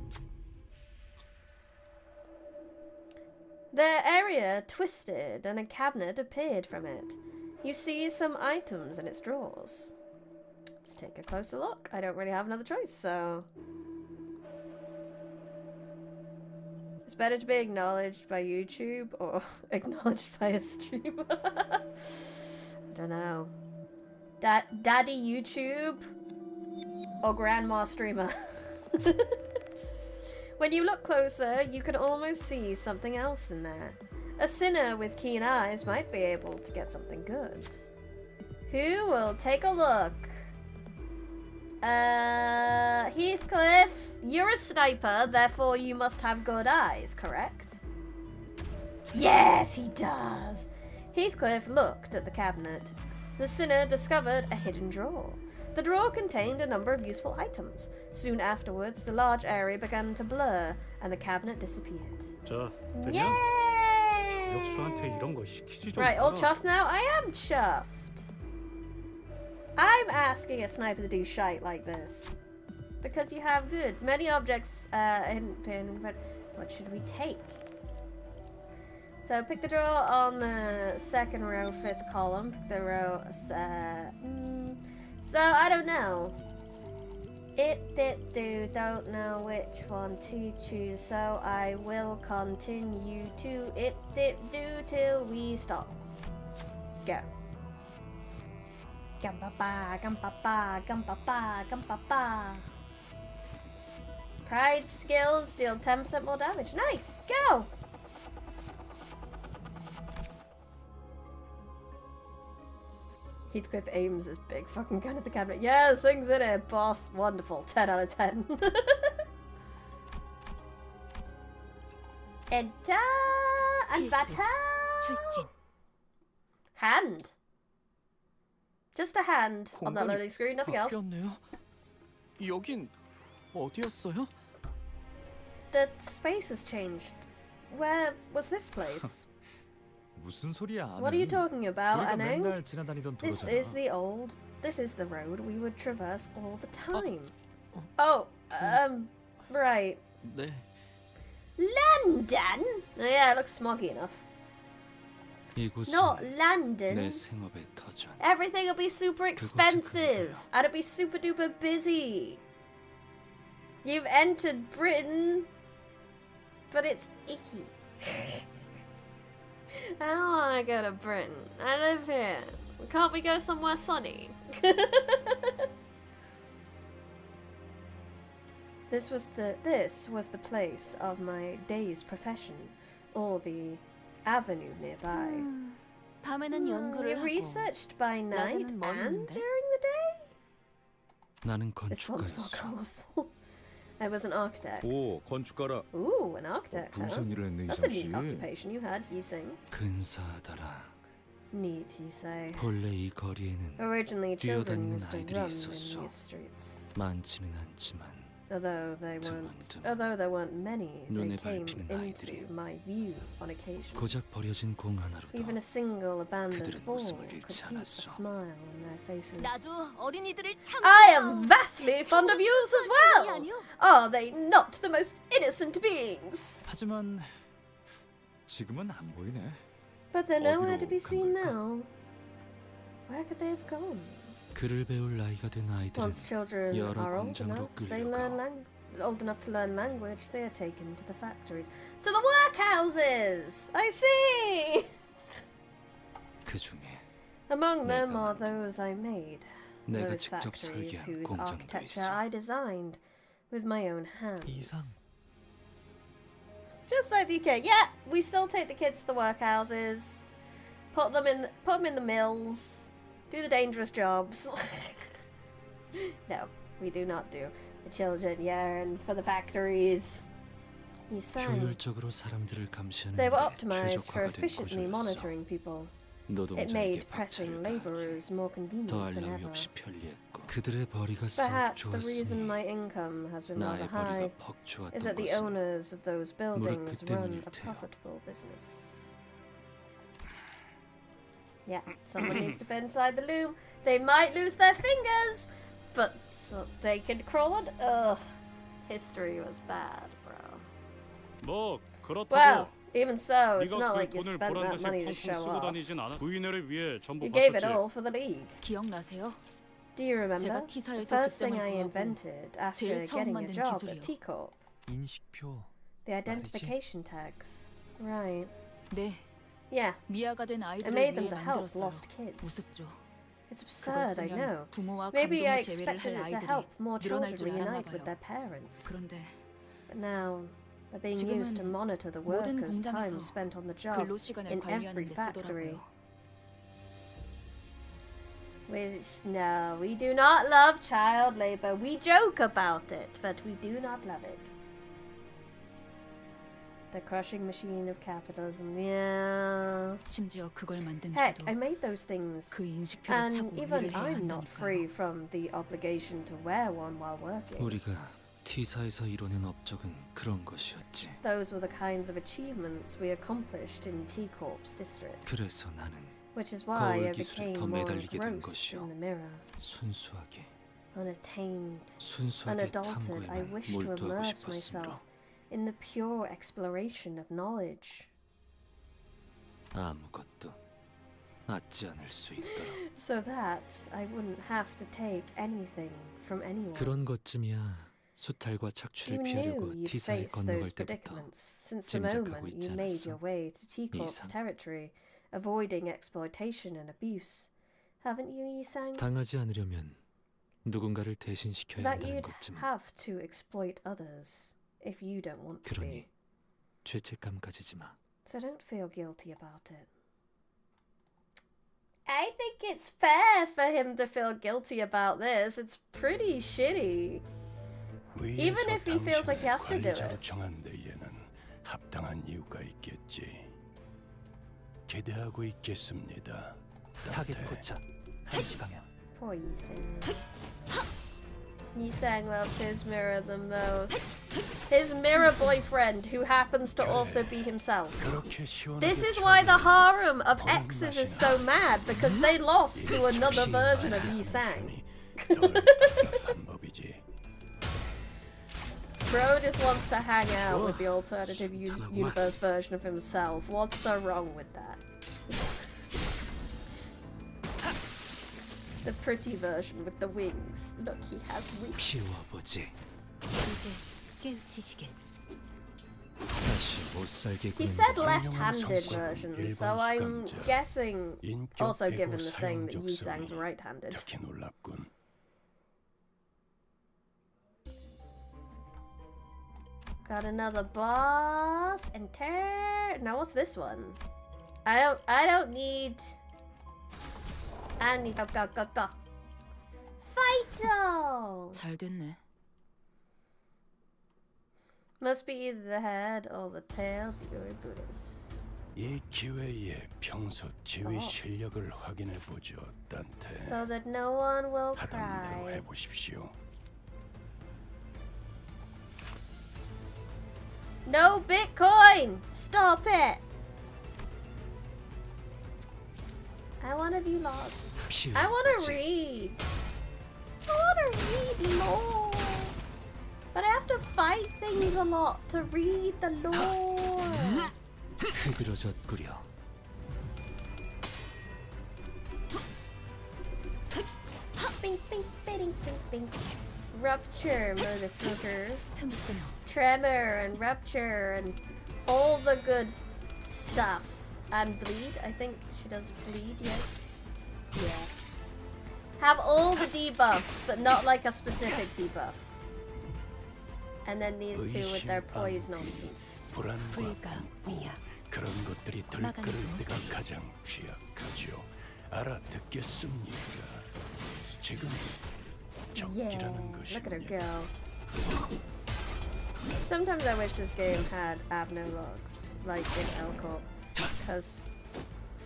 The area twisted and a cabinet appeared from it. You see some items in its drawers. Let's take a closer look. I don't really have another choice, so... It's better to be acknowledged by YouTube or acknowledged by a streamer. I don't know. Daddy YouTube or grandma streamer. When you look closer, you can almost see something else in there. A sinner with keen eyes might be able to get something good. Who will take a look? Heathcliff, you're a sniper, therefore you must have good eyes, correct? Yes, he does. Heathcliff looked at the cabinet. The sinner discovered a hidden drawer. The drawer contained a number of useful items. Soon afterwards, the large area began to blur, and the cabinet disappeared.
자, 됐냐?
Yay!
역수한테 이런 거 시키지 좀.
Right, all
마라.
chuffed now? I am chuffed. I'm asking a sniper to do shite like this. Because you have good. Many objects in but what should we take? So pick the drawer on the second row, fifth column. Pick the row. So I don't know. Don't know which one to choose. So I will continue to do till we stop. Go. Gumpapa, gumpapa, gumpapa, gumpapa. Pride skills deal 10% more damage. Nice. Go. Heathcliff aims his big fucking gun at the camera. Yeah, swings in it, boss. Wonderful. 10 out of 10. Enter and batter.
출진.
Hand. Just a hand on that
공간이
loading screen. Nothing else.
바뀌었네요. 여긴 어디였어요?
The space has changed. Where was this place?
무슨 소리야?
What are you talking about,
우리가
Aneng?
맨날 지나다니던
This
도로잖아.
is the old. This is the road we would traverse all the time. Right.
네.
London? Oh, yeah, it looks smoggy enough.
이곳은
Not
내
London.
생업의 터전.
Everything will be super expensive. And it'll be super duper busy. You've entered Britain, but it's icky. I don't want to go to Britain. I live here. Can't we go somewhere sunny? This was the place of my day's profession, or the avenue nearby.
밤에는 연구를
You
하고
researched by night and
낮에는 뭘 했는데?
during the day?
나는
This one's more
건축가였어.
colourful. I was an architect.
오, 건축가라.
Ooh, an architect, huh?
무슨 일을 했네,
That's a neat occupation you had, you sing.
근사하더라.
Neat, you say.
본래 이 거리에는
Originally, children
뛰어다니는
used to
아이들이
run in
있었어.
these streets.
많지는 않지만
Although there weren't many, they
눈에
came
밟히는
into
아이들이
my view on occasion.
고작 버려진 공 하나로도
Even a single abandoned
그들은
ball
웃음을
could
잃지
keep a
않았어.
smile on their faces.
나도 어린이들을 참
I am vastly fond of youths as well! Are they not the most innocent beings?
하지만 지금은 안 보이네.
But they're nowhere to
어디로
be
간
seen
걸까?
now. Where could they have gone?
글을 배울 나이가 된 아이들은
Once children
여러
are old
공장으로
enough, they learn
끌려가.
old enough to learn language, they are taken to the factories. To the workhouses! I see!
그 중에
Among them
내가
are
만든,
those I made.
내가
Those
직접
factories
설계한
whose
공장도
architecture
있어.
I designed with my own hands.
이상.
Just like the UK. Yeah, we still take the kids to the workhouses, put them in the mills, do the dangerous jobs. No, we do not do. The children yearn for the factories. He sang.
효율적으로 사람들을 감시하는
They were
게
optimized for
최적화가 된
efficiently
구조였어.
monitoring people. It
노동자에게
made
박차를
pressing
가하기
laborers more convenient
더할
than
나위
ever.
없이 편리했고 그들의 벌이가 썩
Perhaps the reason
좋았으니
my income has been rather
나의
high
벌이가 퍽
is
좋았던
that the
것은
owners of those buildings
무릇 그
run
때문일
a
테요.
profitable business. Yeah, someone needs to fit inside the loom. They might lose their fingers, but so they can crawl on. Ugh, history was bad, bro.
뭐 그렇다고
Well, even so, it's
네가
not
그
like you
돈을
spent
보란
that
듯이
money to
펑펑
show
쓰고
off.
다니진 않아. 부인회를 위해 전부
You gave it
바쳤지.
all for the league.
기억나세요?
Do you remember?
제가
The
T사에서
first thing
직장을
I
구하고
invented after
제일 처음
getting a
만든
job
기술이요.
at T Corp.
인식표
The identification tags. Right.
네,
Yeah,
미아가 된
I
아이들을
made them
위해
to help
만들었어요.
lost kids.
우습죠.
It's
그걸
absurd, I know.
쓰면 부모와
Maybe I
감동의 제외를
expected
할
it to
아이들이
help more
늘어날
children
줄 알았나
reunite with
봐요.
their parents.
그런데
But now, they're being used to
지금은
monitor the
모든
workers' time
공장에서
spent on the job
근로 시간을
in
관리하는
every
데
factory.
쓰더라고요.
No, we do not love child labor. We joke about it, but we do not love it. The crushing machine of capitalism. Yeah.
심지어 그걸 만든
Heck,
저도
I made those things.
그 인식표를
And
차고
even
일을 해야
I'm not free
한다니까요.
from the obligation to wear one while working.
우리가 T사에서 이뤄낸 업적은 그런 것이었지.
Those were the kinds of achievements we accomplished in T Corp's district,
그래서 나는
which is why I
거울 기술에
became
더
more
매달리게 된
engrossed
것이요.
in the mirror.
순수하게
Unattained,
순수하게
unadulterated, I
탐구에만
wish to
몰두하고
immerse
싶었으므로
myself in the pure exploration of knowledge.
아무것도 얻지 않을 수 있도록.
So that I wouldn't have to take anything from anyone.
그런 것쯤이야. 수탈과
You
착취를
knew
피하려고
you'd
T사에
face
건너갈
those
때부터
predicaments since the
짐작하고
moment
있지
you made
않았어?
your way to T-Corp's
이상.
territory, avoiding exploitation and abuse. Haven't you, Yi-sang?
당하지 않으려면 누군가를 대신시켜야
That
한다는
you'd
것쯤은
have to exploit others if you don't want to
그러니
be.
죄책감 가지지 마.
So don't feel guilty about it. I think it's fair for him to feel guilty about this. It's pretty shitty. Even if he feels like he has to do it.
정한 데에는 합당한 이유가 있겠지. 기대하고 있겠습니다.
타겟 포착. 1시 방향.
Poor Yi-sang. Yi-sang loves his mirror the most. His mirror boyfriend, who happens to also be himself. This is why the harem of exes is so mad, because they lost to another version of Yi-sang. Bro just wants to hang out with the alternative universe version of himself. What's so wrong with that? The pretty version with the wings. Look, he has wings.
피워보지.
이제 깨우치시길.
다시 못 살게
He
구는
said
거지.
left-handed version, so I'm guessing, also given the thing that Yi-sang's right-handed.
특히 놀랍군.
Got another boss. Enter. Now what's this one? I don't need. I need go. Fighto!
잘 됐네.
Must be either the head or the tail. The Buddhist.
이 기회에 평소 지휘 실력을 확인해 보죠, 단테.
So that no one will
하던 대로
cry.
해보십시오.
No Bitcoin! Stop it! I want to view logs. I want to read. I want to read lore. But I have to fight things a lot to read the lore.
흐드러졌구려.
Bing, bing, bing, bing, bing. Rupture, motherfucker.
틈을
Tremor and rupture and all the good stuff. And bleed. I think she does bleed, yes. Yeah. Have all the debuffs, but not like a specific debuff. And then these two with their poise nonsense.
불안과
불가
공포,
위약.
그런 것들이 들끓을 때가 가장 취약하죠. 알아듣겠습니까? 지금
Yeah,
적기라는
look at her
것입니다.
go. Sometimes I wish this game had Abno logs, like in L-Corp, because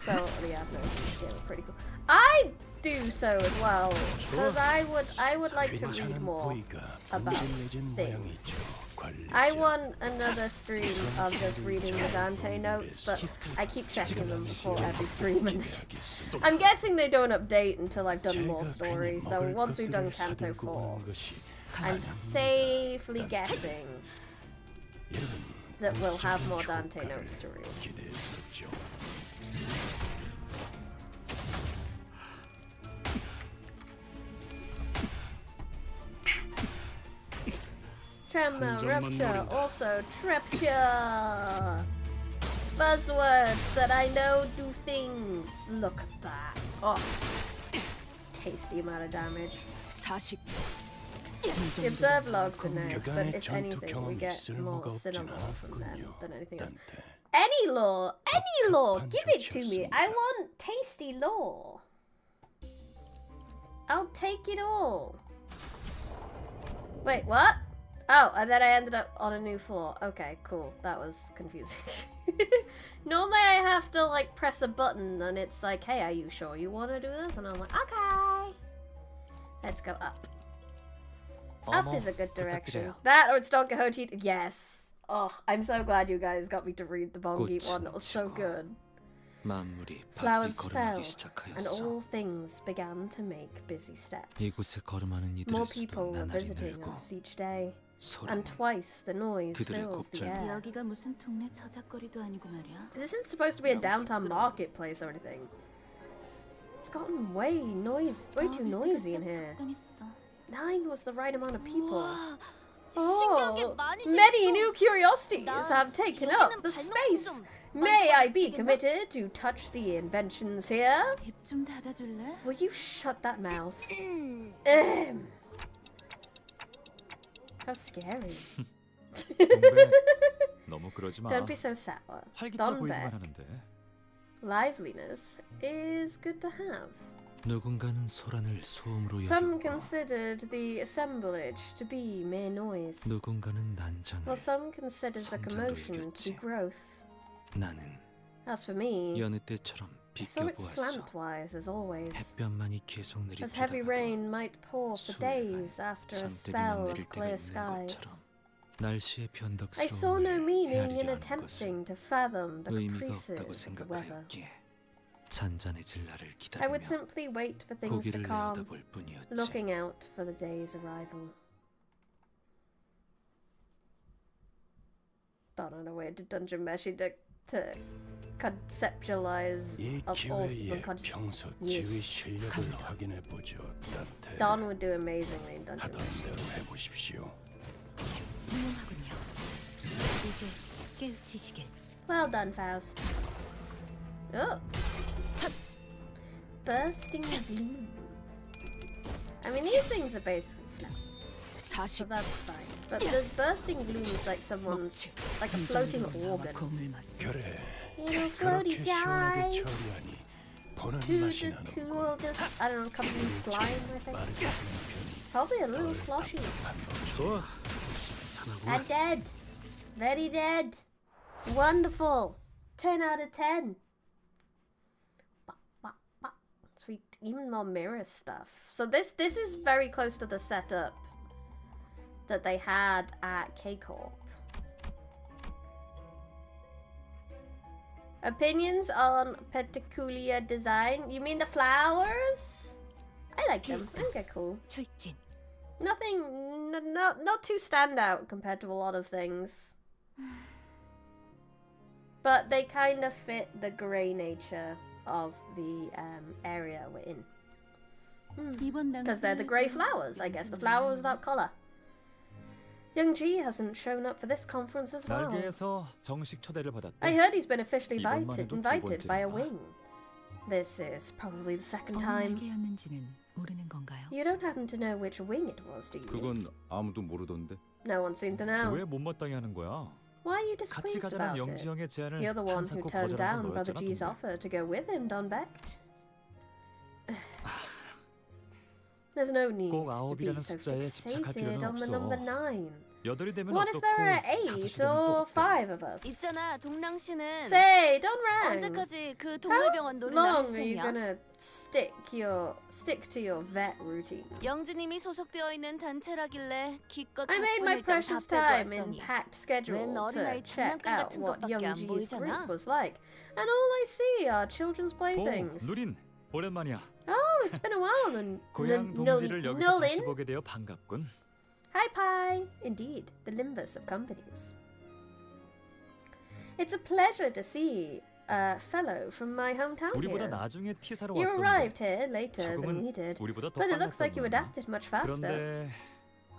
the Abnos in this game are pretty cool. I do so as well, because I would like to read more about things. I want another stream of just reading the Dante notes, but I keep checking them before every stream. And I'm guessing they don't update until I've done more stories, so once we've done Canto 4, I'm safely guessing that we'll have more Dante notes to read. Tremor, rupture, also trepture. Buzzwords that I know do things. Look at that. Oh, tasty amount of damage.
40.
The observe logs are nice, but if anything, we get more cinema from them than anything else. Any lore! Any lore! Give it to me! I want tasty lore! I'll take it all! Wait, what? Oh, and then I ended up on a new floor. Okay, cool. That was confusing. Normally I have to, like, press a button and it's like, hey, are you sure you want to do this? And I'm like, okay! Let's go up. Up is a good direction. That or it's Don Quixote. Yes. Oh, I'm so glad you guys got me to read the Bongi one. That was so good.
만물이 바삐
Flowers fell,
걸음하기
and
시작하였어.
all things began to make busy steps.
이곳에 걸음하는
More
이들의 수도
people were
나날이
visiting
늘고
us each day. and twice the noise
그들의
fills the
곡절.
air.
여기가 무슨 동네 저작거리도 아니고 말이야.
This isn't supposed to be a downtown marketplace or anything. It's gotten way too noisy in here. 9 was the right amount of people. Oh, many new curiosities have taken up the space. May I be permitted to touch the inventions here?
입 좀 닫아줄래?
Will you shut that mouth? How scary.
동백, 너무 그러지 마.
Don't be so sour.
활기차 보이기만
Donbeck.
하는데.
Liveliness is good to have.
누군가는 소란을 소음으로
Some
여겼고
considered the assemblage to be mere noise,
누군가는 난장을
while some considered the
성장으로
commotion to be
여겼지.
growth.
나는
As for me,
여느 때처럼
I saw it
비껴보았어.
slantwise as always,
햇볕만이 계속
as heavy
내리쬐다가도
rain might pour for
수일간
days after a
잠들이면
spell of
내릴 때가
clear
있는
skies.
것처럼 날씨의
I saw no
변덕스러움을
meaning in
헤아리려 하는 것은
attempting to fathom the
의미가
caprices
없다고
of the weather.
생각하였기에 잔잔해질 날을
I would
기다리며
simply wait for things to
고기를
calm,
내어다볼 뿐이었지.
looking out for the day's arrival. Don't know where to dungeon mesh to conceptualize
이
of all
기회에
unconscious.
평소
Yes.
지휘 실력을 확인해 보죠, 단테.
Don would do amazingly in dungeon
하던
mesh.
대로 해보십시오.
훌륭하군요. 이제 깨우치시길.
Well done, Faust. Oh. Bursting gloom. I mean, these things are basically flowers, so that's fine. But the bursting gloom is like someone's, like a floating organ.
그래,
You know, floaty
그렇게
guy.
시원하게 처리하니 보는
Who
맛이
the
나는
cool, just, I don't know, covered in slime, I think.
빠르게 하는 편이
Probably a little sloshy.
좋아.
And dead. Very dead. Wonderful. 10 out of 10. Sweet. Even more mirror stuff. So this is very close to the setup that they had at K-Corp. Opinions on Peticulia design? You mean the flowers? I like them. I think they're cool.
출진.
Nothing, not too standout compared to a lot of things. But they kind of fit the grey nature of the area we're in. Because they're the grey flowers, I guess. The flowers without colour. Young G hasn't shown up for this conference as well.
날개에서 정식 초대를 받았대.
I heard he's been officially
이번만
invited
해도 두
by a
번째인가?
wing. This is probably the second
어느
time.
날개였는지는 모르는 건가요?
You don't happen to know which wing it was, do you?
그건 아무도 모르던데.
No one seemed to know.
왜 못마땅해 하는 거야?
Why are you
같이
displeased
가자는
about it?
영지형의 제안을
You're the one who
한사코
turned
거절한
down
건
Brother
너였잖아,
G's
동백.
offer to go with him, Don Beck. There's no need
꼭
to be
아홉이라는
so
숫자에 집착할
fixated
필요는
on the
없어.
number 9.
여덟이 되면
What if
어떻고
there are
다섯이
8
되면 또
or
어때?
5 of us?
있잖아, 동랑 씨는
Say, don't rang.
언제까지 그
How
동물병원 놀이나
long
할
are you
셈이야?
gonna stick to your vet routine?
영주님이 소속되어 있는 단체라길래 기껏
I made my
덕분을 좀
precious
다
time
빼고
in
왔더니
packed schedule
웬
to
어린아이
check
장난감
out
같은
what
것밖에
Young
안
G's group
보이잖아.
was like, and all I see are children's
오,
playthings.
누린 오랜만이야.
Oh, it's been a while.
고향 동지를 여기서 다시 보게 되어 반갑군.
Hi, Pie. Indeed, the Limbus of companies. It's a pleasure to see a fellow from my hometown
우리보다
here.
나중에 티사로
You arrived
왔던데.
here later than we did,
우리보다 더
but it looks like you
빨랐었는데.
adapted much faster.
그런데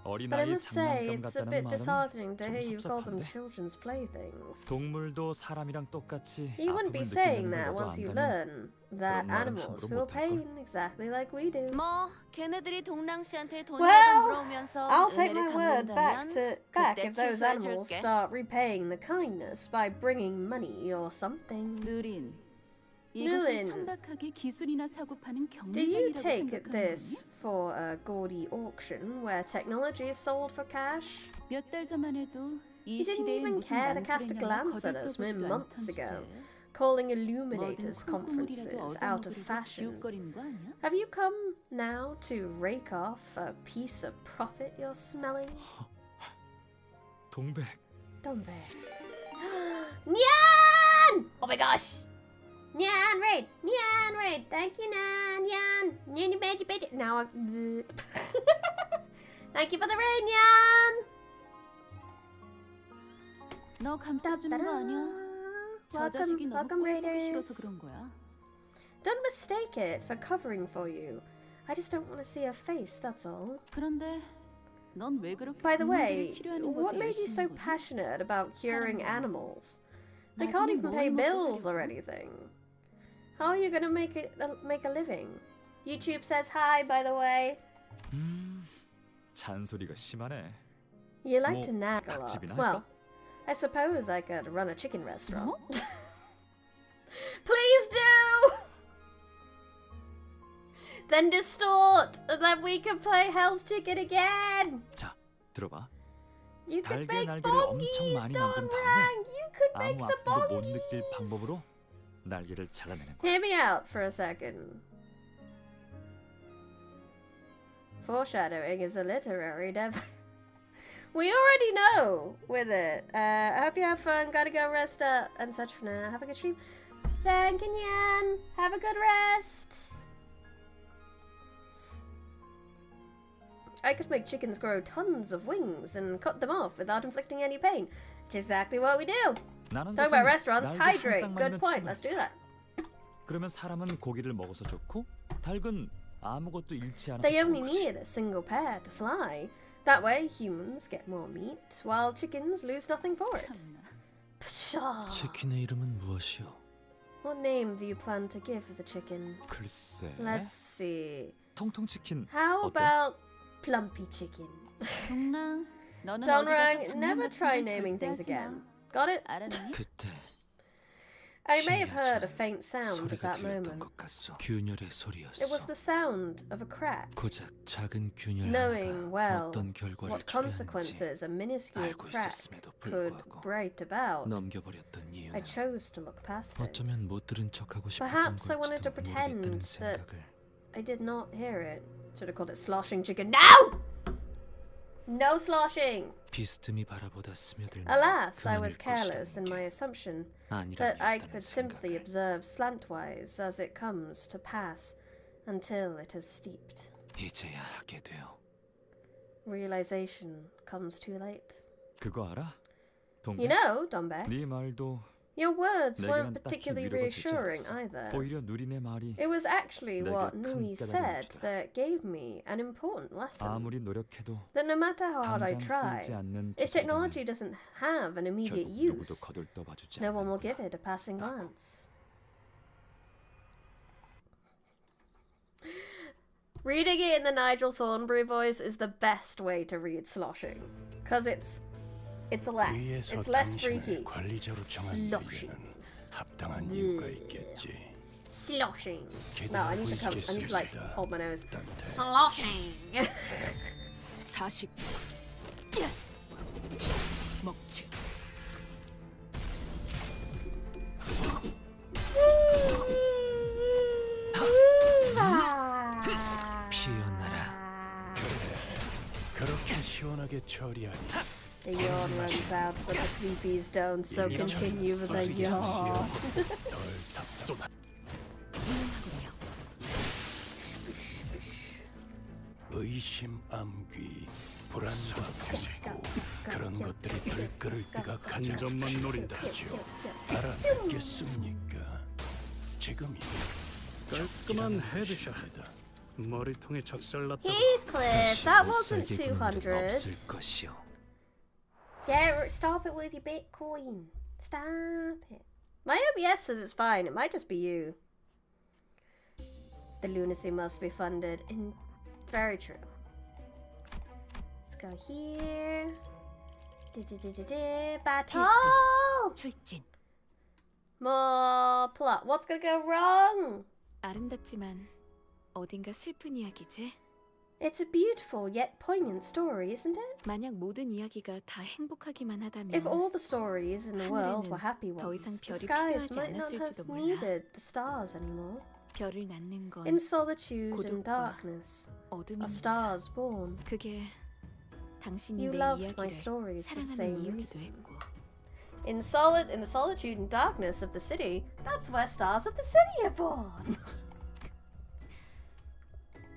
But I
어린아이
must say,
장난감
it's a
같다는
bit
말은
disheartening to
좀
hear you call them
섭섭한데.
children's playthings.
동물도 사람이랑 똑같이
You wouldn't
아픔을
be saying
느끼는
that
걸 너도
once you
안다면
learn that
그런 말은
animals
함부로
feel
못할걸?
pain exactly like we do.
뭐 걔네들이 동랑 씨한테 돈이라도
Well,
물어오면서
I'll take
은혜를
my word
갚는다면
back
그때
if those animals
취소해줄게.
start repaying the kindness by bringing money or something.
느린.
Newlin,
이것을 천박하게 기술이나 사고 파는
do you
경매장이라고
take
생각하는
this for a gaudy auction where technology is sold for cash?
거니? 몇 달 전만 해도
You
이
didn't
시대에
even
무슨
care to cast a
난소리냐며
glance at us mere
거들떠보지도
months
않던
ago,
주제에
calling
뭐든
illuminators
콩고물이라도
conferences out of
얻어먹으려고
fashion.
기웃거리는 거 아니야?
Have you come now to rake off a piece of profit you're smelling?
동백.
Dombe. Nyan! Oh my gosh! Nyan raid! Nyan raid! Thank you, Nan! Nyan! Nyan, you now I... Thank you for the raid, Nyan!
너 감싸주는 거 아니야? 저
Welcome,
자식이 너무
welcome,
꼴보기
Raiders.
싫어서 그런 거야.
Don't mistake it for covering for you. I just don't want to see her face, that's all.
그런데 넌 왜 그렇게
By the
동물들을
way,
치료하는
what
것에
made you so
열심인 거지?
passionate about curing animals? They
나중에
can't even
뭘
pay
먹고
bills or
살겠어?
anything. How are you gonna make a living? YouTube says hi, by the way.
잔소리가 심하네.
You like
뭐,
to nag a lot.
닭집이나
Well,
할까?
I suppose I could run a chicken restaurant.
뭐?
Please do! Then distort, and then we can play Hell's Chicken again!
자, 들어봐.
You could
달걀
make
날개를 엄청
bongies,
많이
Don
만든
Rang! You could make
아무
the
아픔도 못
bongies!
느낄 방법으로 날개를 잘라내는 거야.
Hear me out for a second. Foreshadowing is a literary device. We already know with it. I hope you have fun. Gotta go rest up and such for now. Have a good stream. Thank you, Nyan. Have a good rest. I could make chickens grow tons of wings and cut them off without inflicting any pain. Which is exactly what we do.
나는
Talk about restaurants.
날개
Hydrate.
한
Good
쌍만이면
point.
충분해.
Let's do that.
그러면 사람은 고기를 먹어서 좋고 닭은 아무것도 잃지 않아서
They
좋은
only
거지.
need a single pair to fly. That way, humans get more meat, while chickens lose nothing for it.
참나.
Pshaw.
치킨의 이름은 무엇이오?
What name do you plan to give the chicken?
글쎄.
Let's see.
통통 치킨
How
어때?
about Plumpy Chicken?
동랑, 너는
Don
어디 가서
Rang,
장난
never
같은
try
건
naming
절대
things
하지
again.
마.
Got it?
알았니?
그때
I may have
희미하지만
heard a faint sound at
소리가
that
들렸던
moment.
것 같소. 균열의 소리였어.
It was the sound of a crack.
고작 작은 균열
Knowing
하나가
well
어떤 결과를
what
초래하는지
consequences a minuscule
알고
crack
있었음에도
could
불구하고
bring about,
넘겨버렸던
I
이유는
chose to look past it.
어쩌면 못 들은 척하고 싶었던
Perhaps I wanted to
걸지도
pretend
모르겠다는
that
생각을.
I did not hear it. Should have called it sloshing chicken. No! No sloshing!
비스듬히 바라보다 스며들면
Alas, I
그만일
was careless in
것이라는
my
게
assumption that I
아니라는
could simply
생각을.
observe slantwise as it comes to pass until it has steeped.
이제야 하게 되어
Realization comes too late.
그거 알아? 동배?
You know, Dombe,
네 말도
your words
내게는
weren't
딱히
particularly
위로가 되지
reassuring
않았어.
either.
오히려 누리네 말이
It was actually
내게
what
큰
Nui
깨달음을
said
주더라.
that gave me an important lesson.
아무리 노력해도
That no matter how hard I
당장
try,
쓰이지 않는
if
기술이라면
technology doesn't have an immediate
결국 누구도
use,
거들떠봐주지
no one will
않는구나.
give it a passing glance. Reading it in the Nigel Thornberry voice is the best way to read sloshing, because it's less,
위에서
it's less
당신을
freaky.
관리자로 정한
Sloshing.
이유는 합당한 이유가 있겠지.
Sloshing. No, I need to like hold my nose.
딴테.
Sloshing.
사식. 먹지.
피어나라.
그렇게 시원하게 처리하니
The yawn runs out, but the sleepies don't, so continue with the yawn.
의심, 암귀, 불안과 공고 그런 것들이 들끓을 때가 가장
점만 노린다.
심각하죠. 알아듣겠습니까? 지금이
깔끔한 헤드샷. 머리통에 작살났다.
Heathcliff, that
못
wasn't
살게 구는 일은
200.
없을 것이오.
Stop it with your Bitcoin. Stop it. My OBS says it's fine. It might just be you. The lunacy must be funded. Very true. Let's go here. Battle!
출진.
More plot. What's gonna go wrong?
아름답지만 어딘가 슬픈 이야기지?
It's a beautiful yet poignant story, isn't it?
만약 모든 이야기가 다 행복하기만 하다면
If all the stories in the world were happy
더 이상
ones, the
별이
skies
필요하지
might not have
않았을지도 몰라.
needed the stars anymore.
별을 낳는 건
In solitude and
고독과
darkness are
어둠입니다.
stars born.
그게 당신이
You
내
loved my
이야기를
stories for the
사랑하는
same
이유기도
reason.
했고
In the solitude and darkness of the city, that's where stars of the city are born.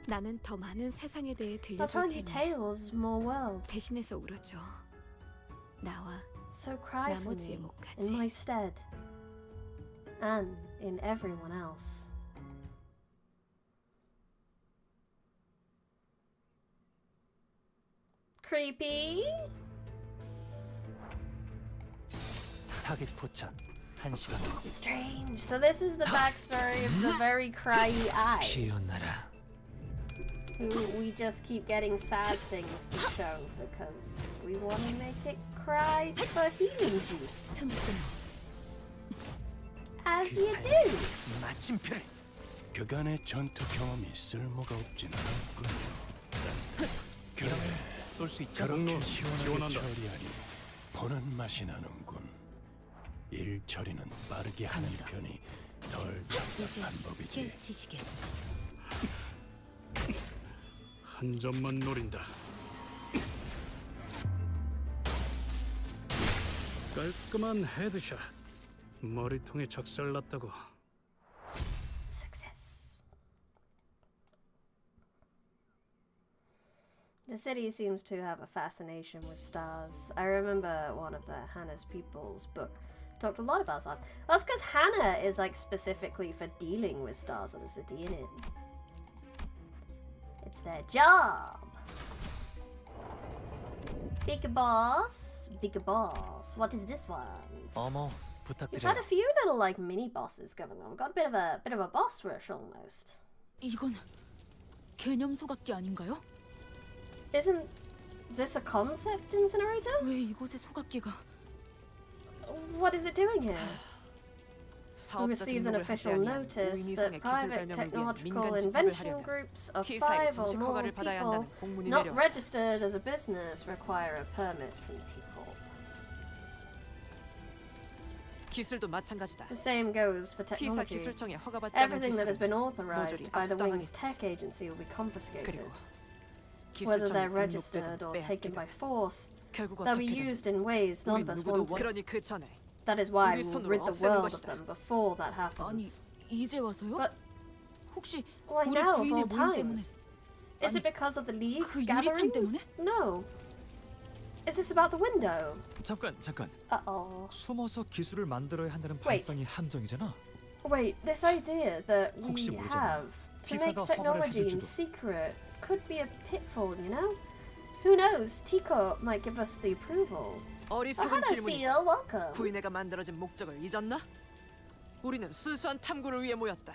나는 더 많은 세상에 대해
I'll tell
들려줄
you
테니
tales of more worlds.
대신해서 울어줘. 나와
So cry for
나머지의
me
목까지.
in my stead, and in everyone else. Creepy.
타겟 포착. 1시 방향.
Strange. So this is the backstory of the very cryy eye,
피어나라.
who we just keep getting sad things to show because we want to make it cry for healing juice. As you do.
마침표를.
그간의 전투 경험이 쓸모가 없진 않았군요. 그래,
쏠 수 있죠?
그렇게 시원하게
지원한다.
처리하니 보는 맛이 나는군. 일 처리는 빠르게 하는 편이 덜 답답한 법이지.
지시게.
한 점만 노린다. 깔끔한 헤드샷. 머리통에 작살났다고.
Success. The city seems to have a fascination with stars. I remember one of the Hannah's People's book talked a lot about stars. That's because Hannah is like specifically for dealing with stars of the city, isn't it? It's their job. Big boss. Big boss. What is this one?
어머,
You've
부탁드려요.
had a few little like mini bosses going on. We've got a bit of a boss rush almost.
이건 개념 소각기 아닌가요?
Isn't this a concept incinerator?
왜 이곳에 소각기가?
What is it doing here? We received an official notice that private technological invention groups of 5 or more people not registered as a business require a permit from T-Corp.
기술도 마찬가지다.
The same goes for
T사
technology.
기술청에 허가받지 않은
Everything that has been authorized
모조리
by the Wing's
압수당하겠지.
tech agency will be confiscated.
그리고
Whether they're
기술청이
registered or taken by force,
결국
they'll be
어떻게든
used in ways none
우리
of us
누구도
wanted.
그러니 그 전에
That is why
우리
we'll
손으로
rid the
없애는
world of
것이다.
them before that
아니
happens.
이제 와서요?
But
혹시
why
우리
now of
부인의
all
모임 때문에?
times? Is it because of the League's
그 유리창 때문에?
gatherings? No. Is this about the window?
잠깐.
Uh-oh.
숨어서 기술을 만들어야 한다는
Wait.
발상이 함정이잖아.
Wait, this idea that
혹시
we
모르잖아.
have to make
T사가 허가를
technology in
해줄지도.
secret could be a pitfall, you know? Who knows? T-Corp might give us the approval.
어리석은
Hana
질문이
seal, welcome.
구인회가 만들어진 목적을 잊었나? 우리는 순수한 탐구를 위해 모였다.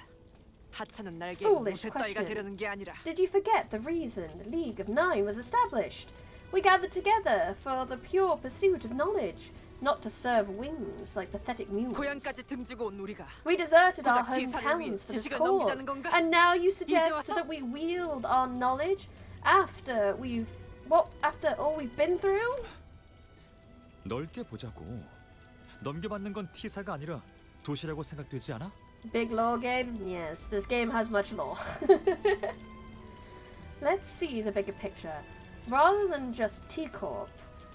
하찮은 날개에
Foolish
무쇠 따위가
question.
되려는 게 아니라
Did you forget the reason the League of Nine was established? We gathered together for the pure pursuit of knowledge, not to serve wings like pathetic mules.
고향까지 등지고 온 우리가
We deserted our
고작 T사를 위해
hometowns for this
지식을
cause,
넘기자는 건가?
and now you suggest
와서?
that we wield our knowledge after after all we've been through?
넓게 보자고. 넘겨받는 건 T사가 아니라 도시라고 생각되지 않아?
Big lore game? Yes, this game has much lore. Let's see the bigger picture. Rather than just T-Corp,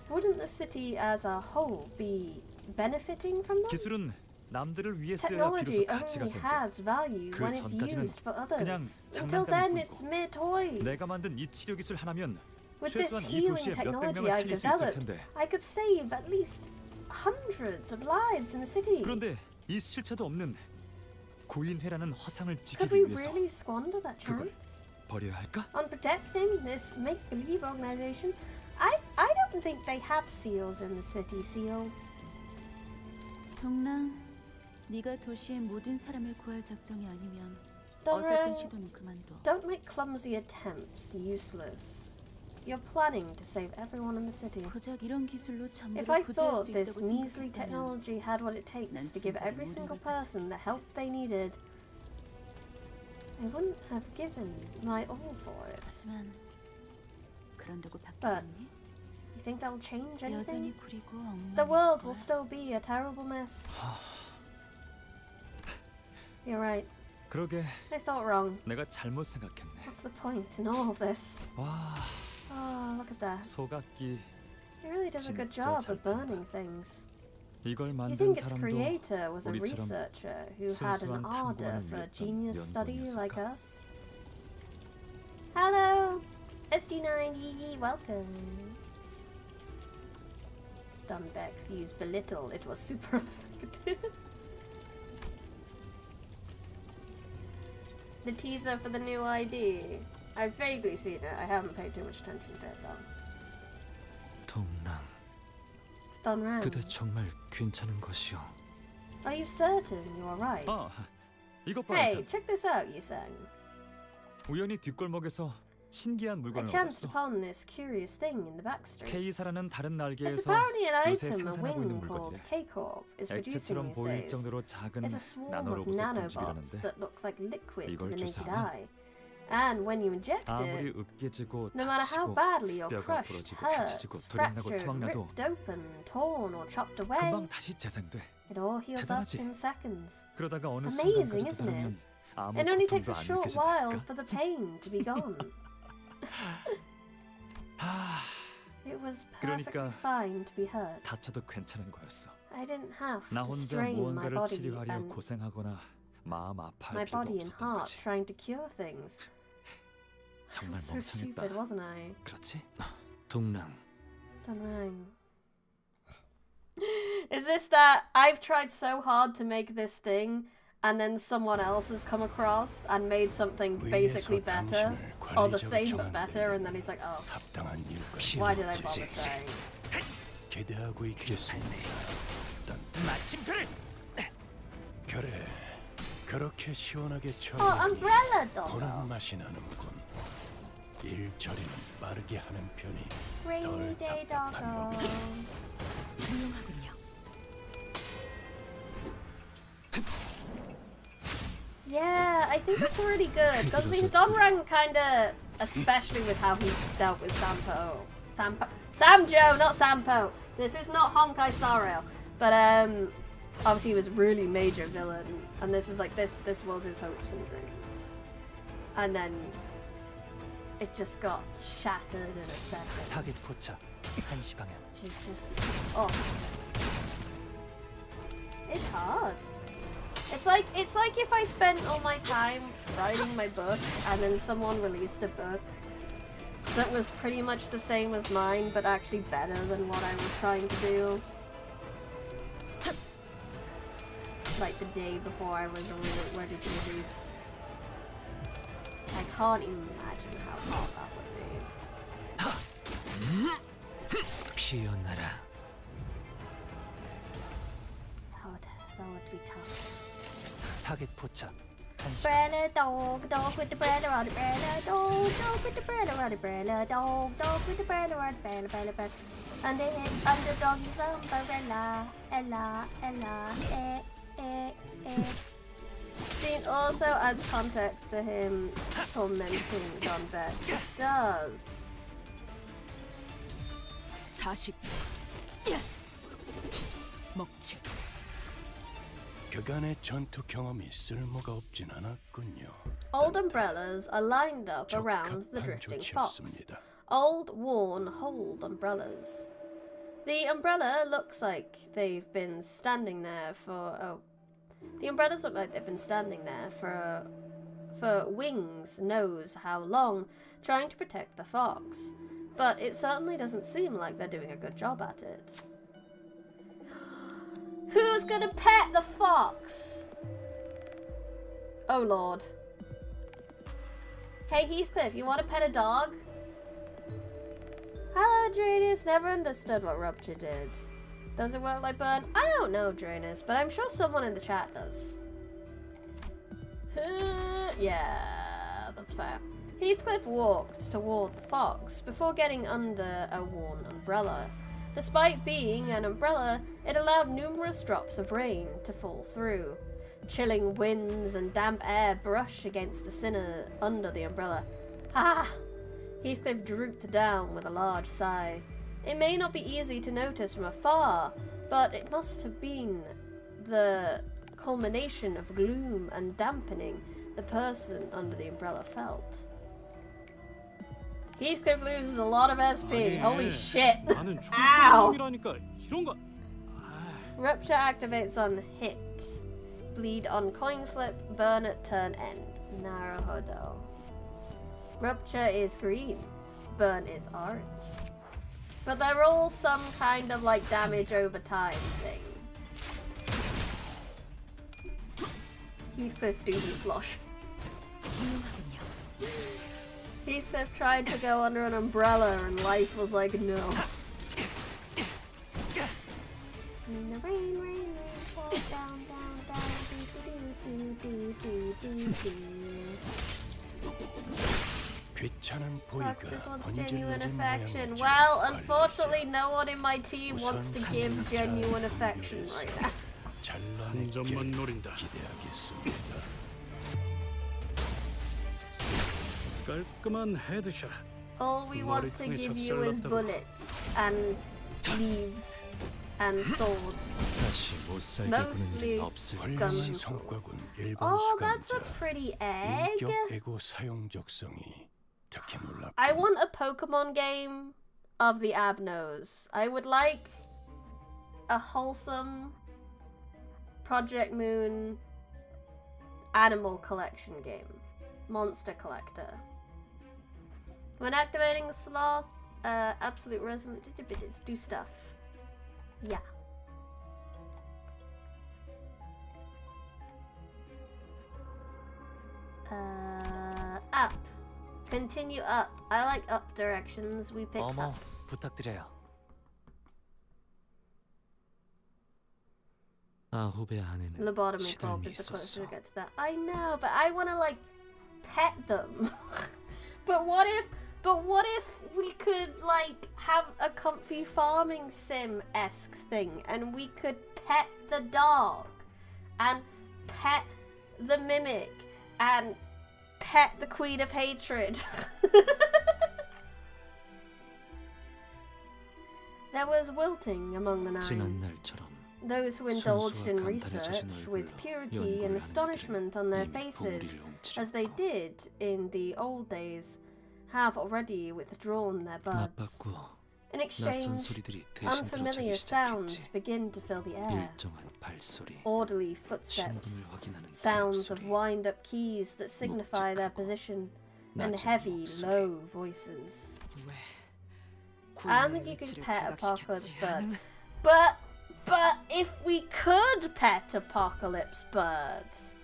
wouldn't the city as a whole be benefiting from them?
기술은 남들을 위해 써야
Technology
비로소 가치가
only
생겨.
has value
그
when it's
전까지는
used for
그냥
others. Until
장난감일
then,
뿐이고.
it's mere toys.
내가 만든 이 치료 기술 하나면
With this
최소한 이
healing
도시에 몇백
technology
명을
I've
살릴 수 있을
developed,
텐데.
I could save at least hundreds of lives in the city.
그런데 이 실체도 없는 구인회라는 허상을
Could we
지키기 위해서
really squander that
그걸
chance?
버려야 할까?
On protecting this make-believe organization? I don't think they have seals in the city, Seal.
경랑, 네가 도시의 모든 사람을 구할 작정이 아니면
Don't,
어설픈 시도는 그만둬.
don't make clumsy attempts useless. You're planning to save everyone in the city.
고작 이런 기술로
If
전부를
I
부자할
thought
수
this
있다고
measly
생각했다면
technology had what it takes to give every single person the help they needed, I wouldn't have given my all for it.
하지만 그런다고
But
바뀌겠니?
you think that'll change anything?
여전히 구리고 엉망일
The world will
거야.
still be a terrible mess. You're right.
그러게
I thought wrong.
내가 잘못 생각했네.
What's the point in all of this?
와,
Oh, look at that.
소각기
It really does a good
진짜
job
잘
of burning things.
이걸
You
만든
think its
사람도
creator was a
우리처럼
researcher who had an
순수한
ardor
탐구만을
for
위했던
genius study like
연구원이었을까?
us? Hello! SG9 Yee, welcome. Dunbeck's used belittle. It was super effective. The teaser for the new ID. I've vaguely seen it. I haven't paid too much attention to it though.
동랑,
Donran.
그대 정말 괜찮은 것이오.
Are you certain you are right?
이것 봐,
Hey,
이상.
check this out, Yusang.
우연히 뒷골목에서 신기한
I
물건을
chanced
얻었어.
upon this curious thing in the back streets.
K사라는 다른
It's
날개에서
apparently an
요새
item a
생산하고 있는
wing called
물건이래.
K-Corp is producing
액체처럼
these
보일
days.
정도로 작은
It's a swarm of
나노로봇의
nanobots
분집이라는데
that look like liquid to
이걸
the naked
주사하면
eye. And when you inject
아무리
it,
으깨지고
no matter how
다치고
badly you're
뼈가
crushed,
부러지고
hurt,
다치지고 도량나고
fractured,
토막나도
ripped open, torn or chopped away,
금방 다시 재생돼.
it all heals up
대단하지?
in seconds.
그러다가 어느
Amazing,
순간까지
isn't it?
도달하면 아무
It only takes
고통도
a
안
short while
느껴진다니까.
for the pain to be gone.
하,
It was perfectly
그러니까
fine to be hurt.
다쳐도 괜찮은 거였어.
I didn't have
나
to
혼자
strain my
무언가를
body
치료하려
and
고생하거나 마음 아파할
my
필요도
body and
없었던
heart
거지.
trying to cure things.
정말
So stupid,
멍청했다.
wasn't I?
그렇지?
동랑,
Dunrang. Is this that I've tried so hard to make this thing and then someone else has come across and made something basically better or the same but better and then he's like, oh,
합당한 이유가
why did I bother trying?
기대하고 있겠습니다.
마침표를
그래, 그렇게 시원하게
Oh,
처리하니
umbrella dog.
보는 맛이 나는군. 일 처리는 빠르게 하는 편이
Rainy
덜
day
답답한
doggo.
법이다.
훌륭하군요.
Yeah, I think it's really good. Does he Donrang kinda, especially with how he dealt with Samjo, not Sampo. This is not Honkai Star Rail. But obviously he was really major villain and this was like this was his hopes and dreams. And then it just got shattered in a second.
타겟 포착 1시 방향.
Which is just it's hard. It's like if I spent all my time writing my book and then someone released a book that was pretty much the same as mine but actually better than what I was trying to do. Like the day before I was ready to release. I can't imagine how hard that would be.
피어나라.
That would be tough.
타겟 포착 1시 방향.
Brella dog with the brella on the brella dog with the brella on the brella dog with the brella on the brella. And they under doggy's umbrella, Ella, Scene also adds context to him tormenting John Beck. It does.
40. 먹칠.
그간의 전투 경험이 쓸모가 없진 않았군요.
Old umbrellas are lined up around the
적합한
drifting fox.
조치였습니다.
Old, worn, hold umbrellas. The umbrella looks like they've been standing there for the umbrellas look like they've been standing there for wings knows how long, trying to protect the fox. But it certainly doesn't seem like they're doing a good job at it. Who's gonna pet the fox? Oh lord. Hey Heathcliff, you want to pet a dog? Hello Draenus, never understood what Rupture did. Does it work like burn? I don't know Draenus, but I'm sure someone in the chat does. Yeah, that's fair. Heathcliff walked toward the fox before getting under a worn umbrella. Despite being an umbrella, it allowed numerous drops of rain to fall through. Chilling winds and damp air brush against the sinner under the umbrella. Ha! Heathcliff drooped down with a large sigh. It may not be easy to notice from afar, but it must have been the culmination of gloom and dampening the person under the umbrella felt. Heathcliff loses a lot of SP. Holy shit.
나는
Ow.
총수이라니까 이런 거.
Rupture activates on hit. Bleed on coin flip. Burn at turn end. Naruhodo. Rupture is green. Burn is orange. But they're all some kind of like damage over time thing. Heathcliff Doobie Slosh. Heathcliff tried to go under an umbrella and life was like, no. In the rain, rain, rain, fall down, down, down, Fox just wants genuine affection. Well, unfortunately, no one in my team wants to give genuine affection right now.
한 점만 노린다. 깔끔한 헤드샷.
All we want to give you is bullets and leaves and swords.
다시 못 살게
Mostly
구는 일은 없을
gun
것이다.
성과군 일본
Oh, that's a
수감자.
pretty egg.
인격 에고 사용적성이 특히 놀랍고.
I want a Pokemon game of the Abnos. I would like a wholesome Project Moon animal collection game. Monster collector. When activating Sloth, absolute resonant do stuff. Yeah. Up. Continue up. I like up directions. We pick
어머,
up.
부탁드려요.
아홉의 아내는
Lobotomy club
시달미
is the closest
있었어.
we get to that. I know, but I want to like pet them. But what if we could like have a comfy farming sim-esque thing and we could pet the dog and pet the mimic and pet the Queen of Hatred. There was wilting among the
지난
nine.
날처럼
Those who indulged in research with purity and astonishment on their faces, as they did in the old days, have already withdrawn their buds.
나빴고
In
낯선
exchange,
소리들이 대신
unfamiliar
들어차기
sounds
시작했지.
begin to fill the air.
일정한 발소리,
Orderly footsteps,
신분을 확인하는
sounds of
소리,
wind-up keys that signify their position, and
낮은
heavy,
목소리.
low voices.
왜?
I don't think you could pet Apocalypse Bird. But if we could pet Apocalypse Birds.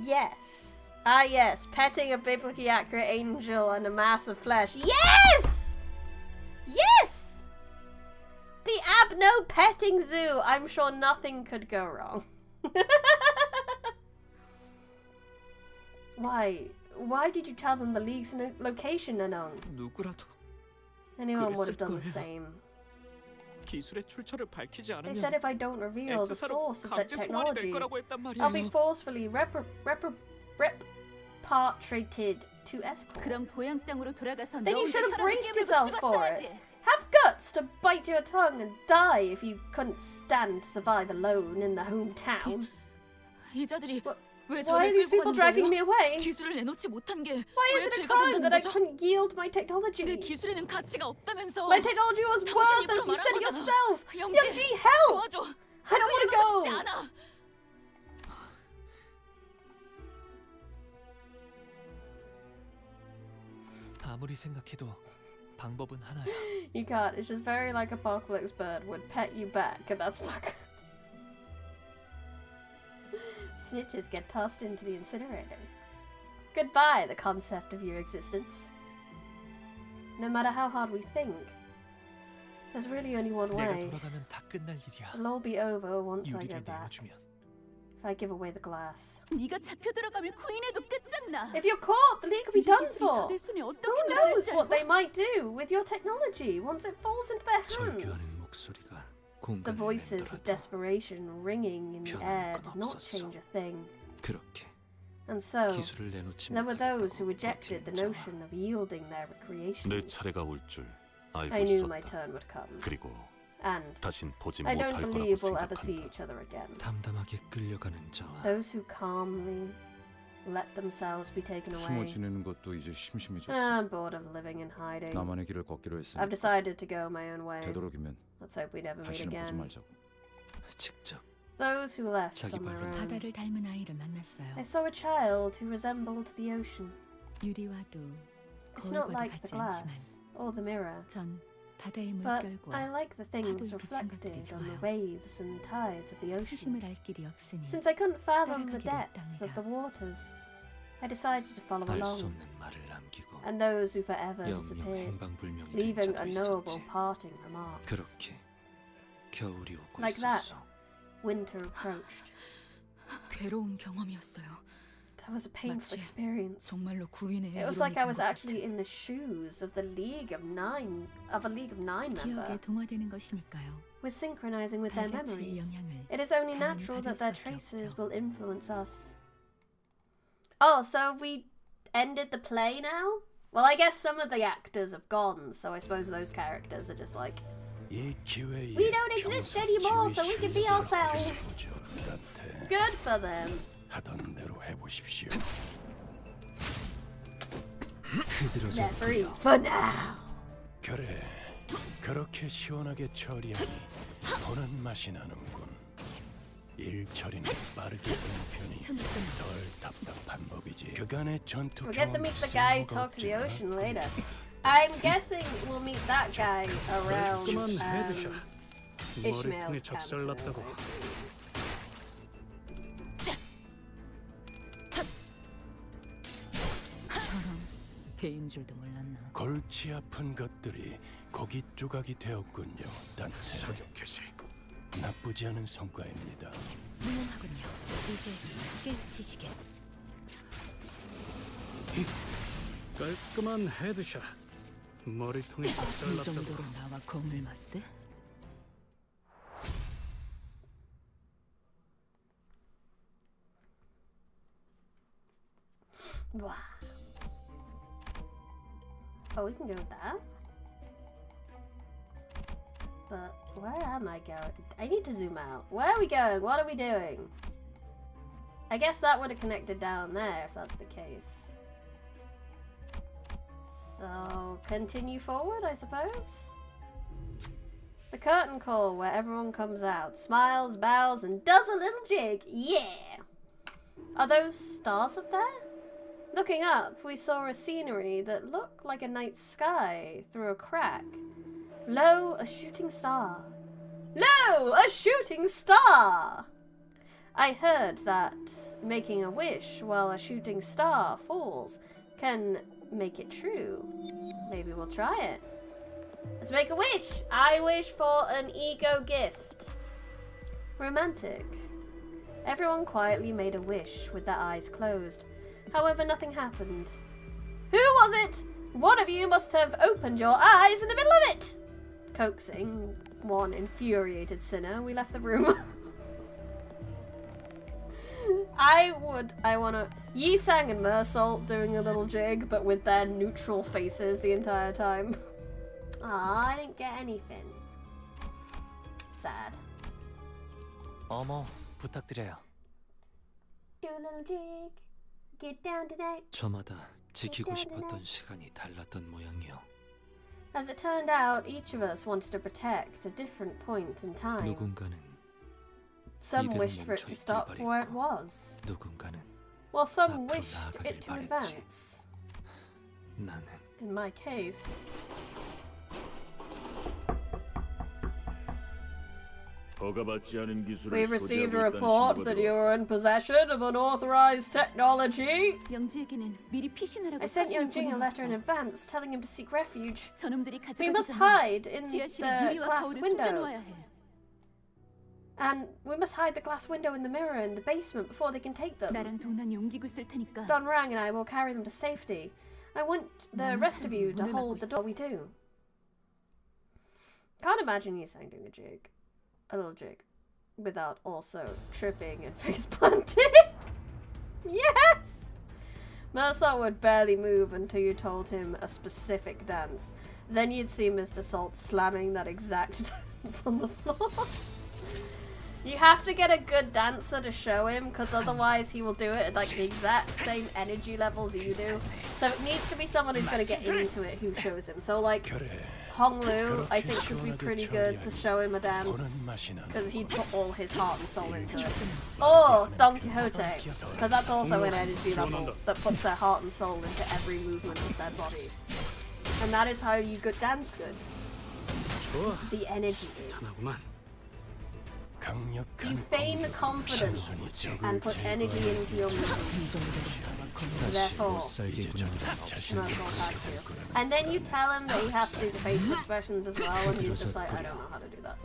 Yes. Ah yes, petting a biblically accurate angel and a mass of flesh. Yes! Yes! The Abno petting zoo. I'm sure nothing could go wrong. Why did you tell them the league's location, Anon?
누구라도
Anyone would have
그랬을
done the
거예요.
same.
기술의 출처를 밝히지
They said
않으면
if I don't reveal the
S사로
source of that
강제 소환이 될
technology,
거라고 했단
I'll be
말이에요.
forcefully repatriated to Escort.
그럼 고향 땅으로 돌아가서
Then you
너
should have
혼자
braced
혈압을
yourself
깨물고
for it.
죽었어야지.
Have guts to bite your tongue and die if you couldn't stand to survive alone in the hometown.
이자들이 왜
Why
저를
are these
끌고
people
가는
dragging
거예요?
me away?
기술을 내놓지 못한 게
Why
왜
is it a
죄가
crime that I
된다는 거죠?
couldn't yield my
내
technology?
기술에는 가치가 없다면서.
My technology was
당신이
worthless, you
입으로
said it
말한 거잖아.
yourself.
영지,
Youngji, help!
도와줘.
I don't want to
그냥 하고 싶지
go.
않아.
아무리 생각해도 방법은 하나야.
You can't. It's just very like Apocalypse Bird would pet you back, and that's not good. Snitches get tossed into the incinerator. Goodbye, the concept of your existence. No matter how hard we think, there's really only one
내가
way.
돌아가면 다 끝날 일이야.
It'll all be over once I
유리를
get back.
내어주면
If I give away the glass.
네가 잡혀 들어가면 구인해도 끝장나.
If you're caught, the league could be done for.
저들 손에 어떻게
Who knows what they might do with your technology once it falls into their
절규하는
hands?
목소리가
The
공간을
voices of
맴돌아도
desperation ringing in the air did not
없었어.
change a thing.
그렇게
And so,
기술을 내놓지
there were those who
못하겠다고
rejected the
버티는 자와
notion of yielding their
내
recreations.
차례가 올 줄
I
알고
knew my
있었다.
turn would come.
그리고
And
다신 보지
I
못할
don't
거라고
believe we'll ever see
생각한다.
each other again.
담담하게 끌려가는 자와
Those who calmly let themselves be taken
숨어
away.
지내는 것도 이제 심심해졌어.
I'm bored of living and hiding.
나만의 길을 걷기로
I've
했으니까
decided to go my own way.
되도록이면
Let's hope we never meet
다시는 보지
again.
말자고.
직접
Those who left
자기
on their
발로
own.
바다를 닮은 아이를 만났어요.
I saw a child who resembled the ocean.
유리와도
It's not
거울과도
like the
같지 않지만
glass, or the mirror.
전 바다의
But
물결과
I like the things
파도에 비친 것들이
reflected on the
좋아요.
waves and tides of the ocean.
수심을 알 길이 없으니
Since I couldn't fathom the
따라가기로
depth of
했답니다.
the waters, I decided to follow
알 수
along,
없는 말을 남기고
and those who forever
영영
disappeared,
행방불명이 된
leaving
자도
unknowable
있었지.
parting remarks.
그렇게 겨울이 오고
Like that.
있었어.
Winter approached.
괴로운 경험이었어요.
That was a painful
마치
experience.
정말로 구인의
It was like I was actually in the shoes of a League of Nine member,
기억에 동화되는 것이니까요.
with synchronizing with their
발자취의
memories.
영향을
It is only
당연히
natural
받을
that their
수밖에
traces
없죠.
will influence us. Oh, so we ended the play now? Well, I guess some of the actors have gone, so I suppose those characters are just like,
이 기회에
we don't exist anymore, so we can be ourselves. Good for them.
하던 대로 해보십시오.
They're free for now.
그래, 그렇게 시원하게 처리하니 보는 맛이 나는군. 일 처리는 빠르게 하는 편이 덜 답답한 법이지. 그간의 전투
We'll get to
경험
meet the guy who
쓸모가
talked to the
없지
ocean
않아?
later. I'm guessing we'll meet that guy around
깔끔한 헤드샷.
Ishmael's
머리통이
Canto.
작살났다고.
저런 배인 줄도 몰랐나.
골치 아픈 것들이 고기 조각이 되었군요. 단테
사격개시.
나쁘지 않은 성과입니다.
훌륭하군요. 이제 깨치시게.
깔끔한 헤드샷. 머리통이
이
작살났다고.
정도로 나와 검을 맞대?
Wow. Oh, we can go with that. But where am I going? I need to zoom out. Where are we going? What are we doing? I guess that would have connected down there if that's the case. So, continue forward, I suppose? The curtain call where everyone comes out, smiles, bows, and does a little jig. Yeah! Are those stars up there? Looking up, we saw a scenery that looked like a night sky through a crack. Lo, a shooting star. Lo, a shooting star! I heard that making a wish while a shooting star falls can make it true. Maybe we'll try it. Let's make a wish! I wish for an ego gift. Romantic. Everyone quietly made a wish with their eyes closed. However, nothing happened. Who was it? One of you must have opened your eyes in the middle of it! Coaxing one infuriated sinner, we left the room. I wanna... Yi-Sang and Mersault doing a little jig, but with their neutral faces the entire time. Aw, I didn't get anything. Sad.
어머, 부탁드려요.
Do a little jig. Get down tonight.
저마다 지키고 싶었던 시간이 달랐던 모양이요.
As it turned out, each of us wanted to protect a different point in time.
누군가는
Some
이대로
wished for it
멈춰
to stop
있길
where it
바랬고,
was,
누군가는
while some
앞으로
wished
나아가길
it to
바랬지.
advance.
나는
In my case, we've received a report that you are in possession of unauthorized technology. I sent Yongjing a letter in advance telling him to seek refuge. We must hide in the glass window. And we must hide the glass window in the mirror in the basement before they can take them. Don Rang and I will carry them to safety. I want the rest of you to hold the door we do. Can't imagine you saying doing a jig. A little jig. Without also tripping and face planting. Yes! Mersault would barely move until you told him a specific dance. Then you'd see Mr. Salt slamming that exact dance on the floor. You have to get a good dancer to show him, because otherwise he will do it at like the exact same energy levels you do. So it needs to be someone who's going to get into it who shows him. So like Hong Lu, I think would be pretty good to show him a dance, because he'd put all his heart and soul into it. Or Don Quixote, because that's also an energy level that puts their heart and soul into every movement of their body. And that is how you dance good.
좋아.
The energy.
편하구만.
You
강력한
feign
공격으로
confidence
단순히 적을
and put energy
제거해.
into your moves. Therefore,
살게 구나
Smoke all past you. And then you tell him that he has to do the facial expressions as well, and he's just like, I don't know how to do that.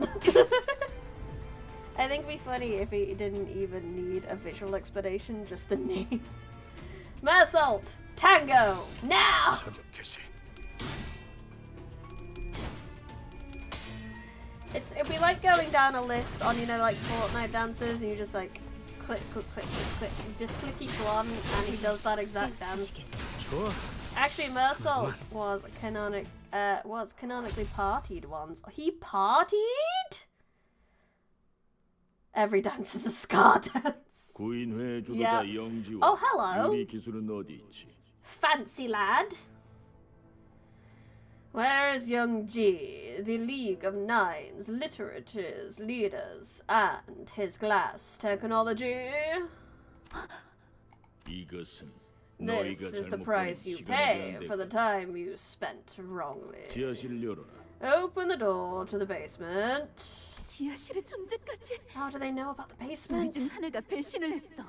I think it'd be funny if he didn't even need a visual explanation, just the name. Mersault! Tango! Now!
사격 개시.
It'd be like going down a list on, you know, like Fortnite dances, and you just like click, click, click, click, click. You just click each one, and he does that exact dance.
좋아.
Actually, Mersault was canonically partied once. He partied? Every dance is a ska dance. Yeah. Oh, hello. Fancy lad. Where is young G, the League of Nines, literature's leaders, and his glass technology? This is the price you pay for the time you spent wrongly. Open the door to the basement.
지하실의 존재까지.
How do they know about the basement?
우리 중 하나가 배신을 했어.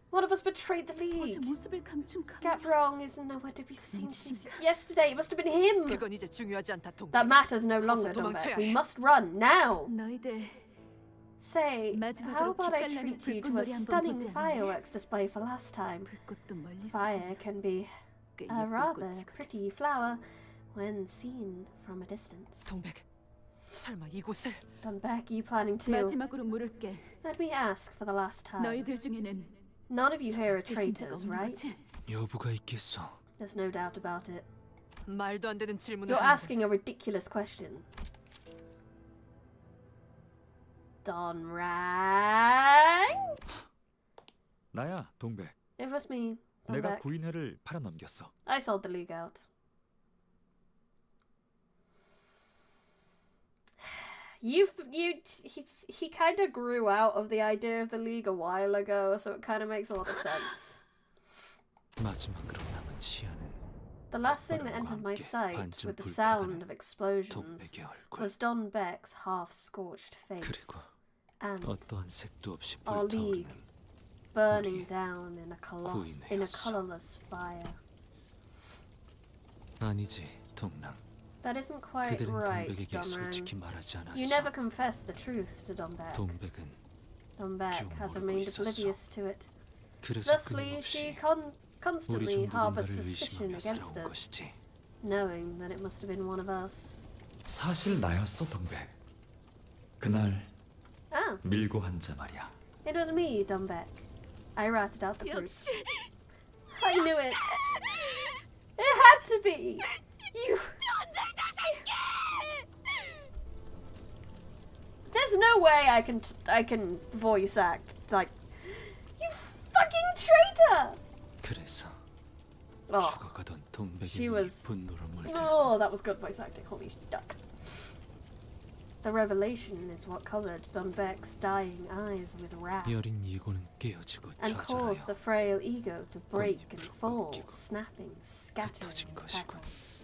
One of us betrayed the League.
어제 모습을 감춘
Gaprong is nowhere to be seen since yesterday. It must have been him.
그건 이제 중요하지 않다, 동백.
That matters no longer, Dombek. We must run now.
너희들
Say, how
마지막으로
about I
빛깔나는
treat you to a
불꽃놀이 한번
stunning
보지 않을래?
fireworks display for last time?
불꽃도 멀리서
Fire can be
꽤
a
예쁜
rather
꽃이거든.
pretty flower when seen from a distance.
동백, 설마 이곳을?
Dombek, you planning to?
마지막으로 물을게.
Let me ask for the last time.
너희들 중에는
None of you here are
배신자가
traitors,
없는
right?
거지?
여부가 있겠어.
There's no doubt about it.
말도 안 되는 질문을
You're
하는군.
asking a ridiculous question. Don Rang?
나야, 동백.
It was me.
내가
Dombek.
구인회를 팔아넘겼어.
I sold the League out. He kind of grew out of the idea of the League a while ago, so it kind of makes a lot of sense.
마지막으로 남은 시야는
The last thing that entered my sight with the sound of explosions
동백의 얼굴.
was Don Beck's half-scorched face
그리고
and
어떠한 색도 없이
our League
불타오르는
burning down in a
구인회였어.
colorless fire.
아니지, 동랑.
That isn't quite
그들은
right,
동백에게
Don
솔직히
Rang.
말하지 않았어.
You never confessed the truth to Don Beck.
동백은
Don Beck has
모르고
remained
있었어.
oblivious to it.
그래서
Thusly, she
끊임없이 우리
constantly
중
harbored
누군가를
suspicion
의심하며
against
살아온
us,
것이지.
knowing that it must have been one of us.
사실 나였어, 동백. 그날
Ah,
밀고 한 자 말이야.
it was me, Don Beck. I ratted out the proof.
역시
I knew it. It had to be. You. There's no way I can voice act like you fucking traitor.
그래서
Oh,
죽어가던 동백의
she
눈이
was-
분노로 물들고
oh, that was good voice acting. Holy duck. The revelation is what colored Don Beck's dying eyes with wrath
여린 이고는 깨어지고
and caused the
좌절하여
frail ego to break and
꽃잎으로
fall,
꺾이고
snapping, scattering
흩어진
in
것이군.
petals.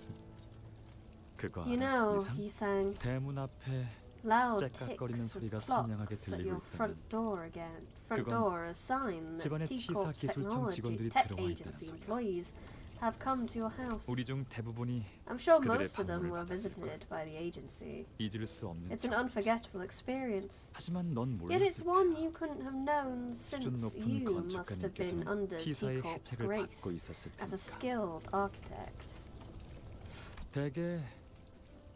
그거
You
알아,
know,
이상?
he sang.
대문 앞에
Loud
째깍거리는
ticks
소리가
of
선명하게
clocks at
들리고
your front
있다면
door again. Front
그건
door, a sign that
집안에
T
T사
Corp's
기술청
technology
직원들이
tech
들어와 있다는
agency
소리야.
employees have come to your house.
우리 중 대부분이
I'm sure
그들의
most of them
방문을
were
받았을
visited by the agency.
잊을 수 없는
It's an
경험이지.
unforgettable experience.
하지만 넌
Yet it's
몰랐을
one
거야.
you couldn't have known
수준
since
높은
you must have been
건축가님께서는
under T
T사의
Corp's
혜택을
grace
받고 있었을
as a
테니까.
skilled architect.
대개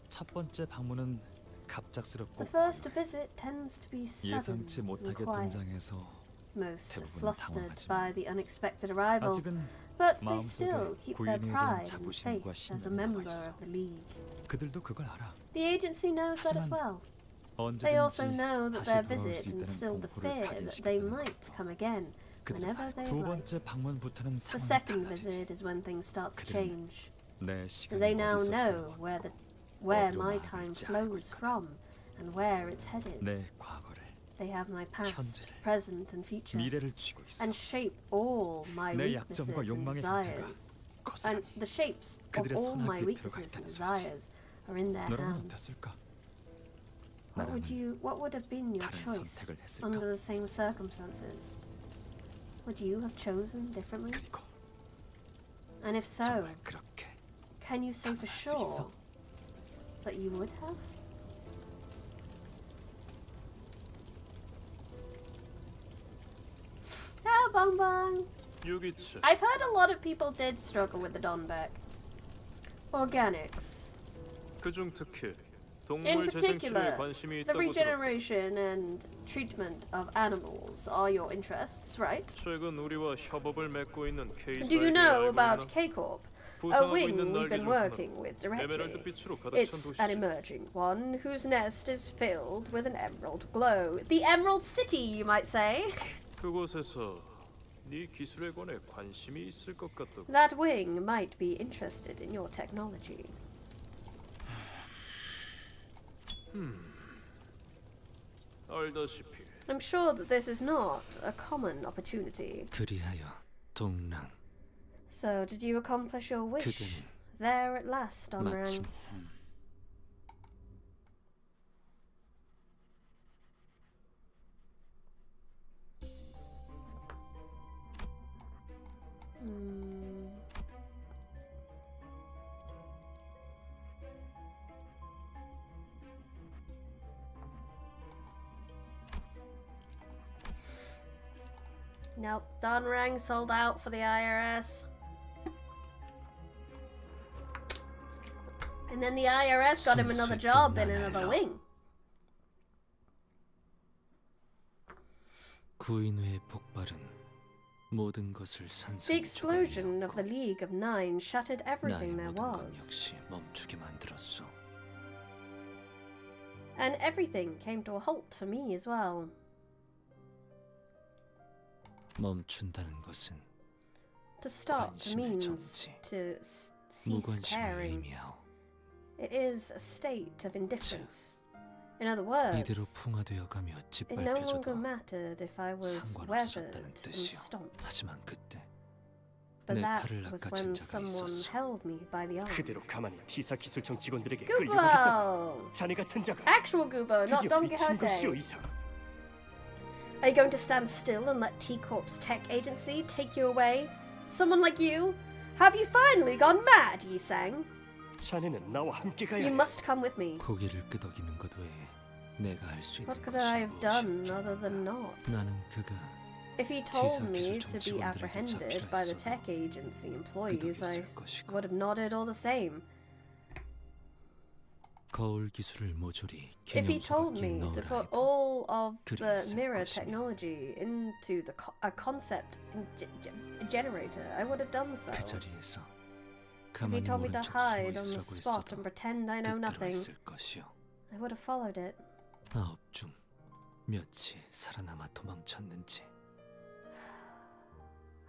첫 번째 방문은 갑작스럽고
The first visit tends to be sudden
예상치
and
못하게
quiet.
등장해서
Most are
대부분
flustered
당황하지만
by the unexpected arrival,
아직은
but they
마음속에
still keep their
구인에 대한
pride and
자부심과
faith as a
신념이
member
남아있어.
of the League.
그들도 그걸 알아.
The agency knows that as
하지만
well. They also
언제든지
know that
다시
their
돌아올
visit
수 있다는
instilled the
공포를
fear that they
발휘시키는
might
것도
come again
그들
whenever they
두
like.
번째 방문부터는
The
상황이
second
달라지지.
visit is when things start to
그들은
change.
내 시간이
They now
어디서
know
흘러왔고
where
어디로
my
나아갈지
time
알고
flows
있거든.
from and where it's headed.
내 과거를
They have my past,
현재를,
present, and future,
미래를 쥐고 있어.
and shape all my
내
weaknesses
약점과
and
욕망의 형태가
desires. and the shapes of all my weaknesses and desires are in their hands. What would have been your choice under the same circumstances? Would you have chosen differently? And if so, can you say for sure that you would have? Ah, Bong Bong! I've heard a lot of people did struggle with the Donbeck. Organics. In particular, the regeneration and treatment of animals are your interests, right? Do you know about K-Corp? A wing we've been working with directly. It's an emerging one whose nest is filled with an emerald glow. The Emerald City, you might say. That wing might be interested in your technology. I'm sure that this is not a common opportunity. So, did you accomplish your wish? There at last, Donrang. Nope, Donrang sold out for the IRS. And then the IRS got him another job in another wing. The explosion of the League of Nine shattered everything there was. And everything came to a halt for me as well. To stop means to cease caring. It is a state of indifference. In other words, it no longer mattered if I was weathered and stomped. But that was when someone held me by the arm. Gubo! Actual Gubo, not Don Quixote. Are you going to stand still and let T-Corp's tech agency take you away? Someone like you? Have you finally gone mad, Yi Sang? You must come with me. What could I have done other than not? If he told me to be apprehended by the tech agency employees, I would have nodded all the same. If he told me to put all of the mirror technology into a concept generator, I would have done so. If he told me to hide on the spot and pretend I know nothing, I would have followed it. How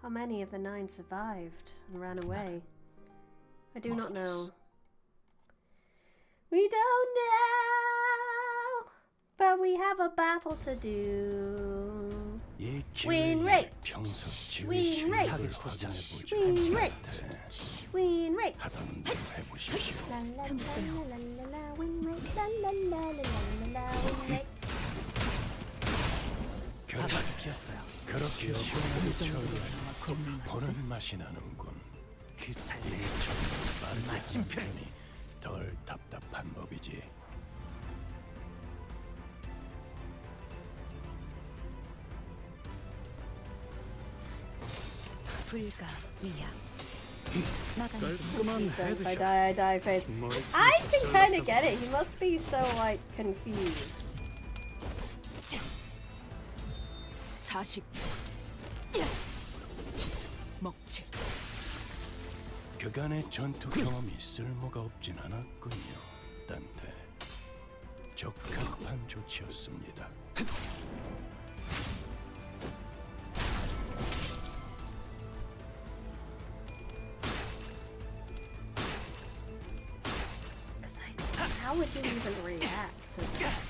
many of the 9 survived and ran away? I do not know. We don't know, but we have a battle to do. Win rate! Win rate! Win rate! Win rate! La la la la la la, win rate! La la la la la la, win rate!
그렇게 시원하게 처리해 보는 맛이 나는군. 마침편이 덜 답답한 법이지.
불가 위약.
I die face. I can kind of get it. He must be so like confused.
40. 먹지.
그간의 전투 경험이 쓸모가 없진 않았군요, 단테. 적합한 조치였습니다.
How would you even react to that?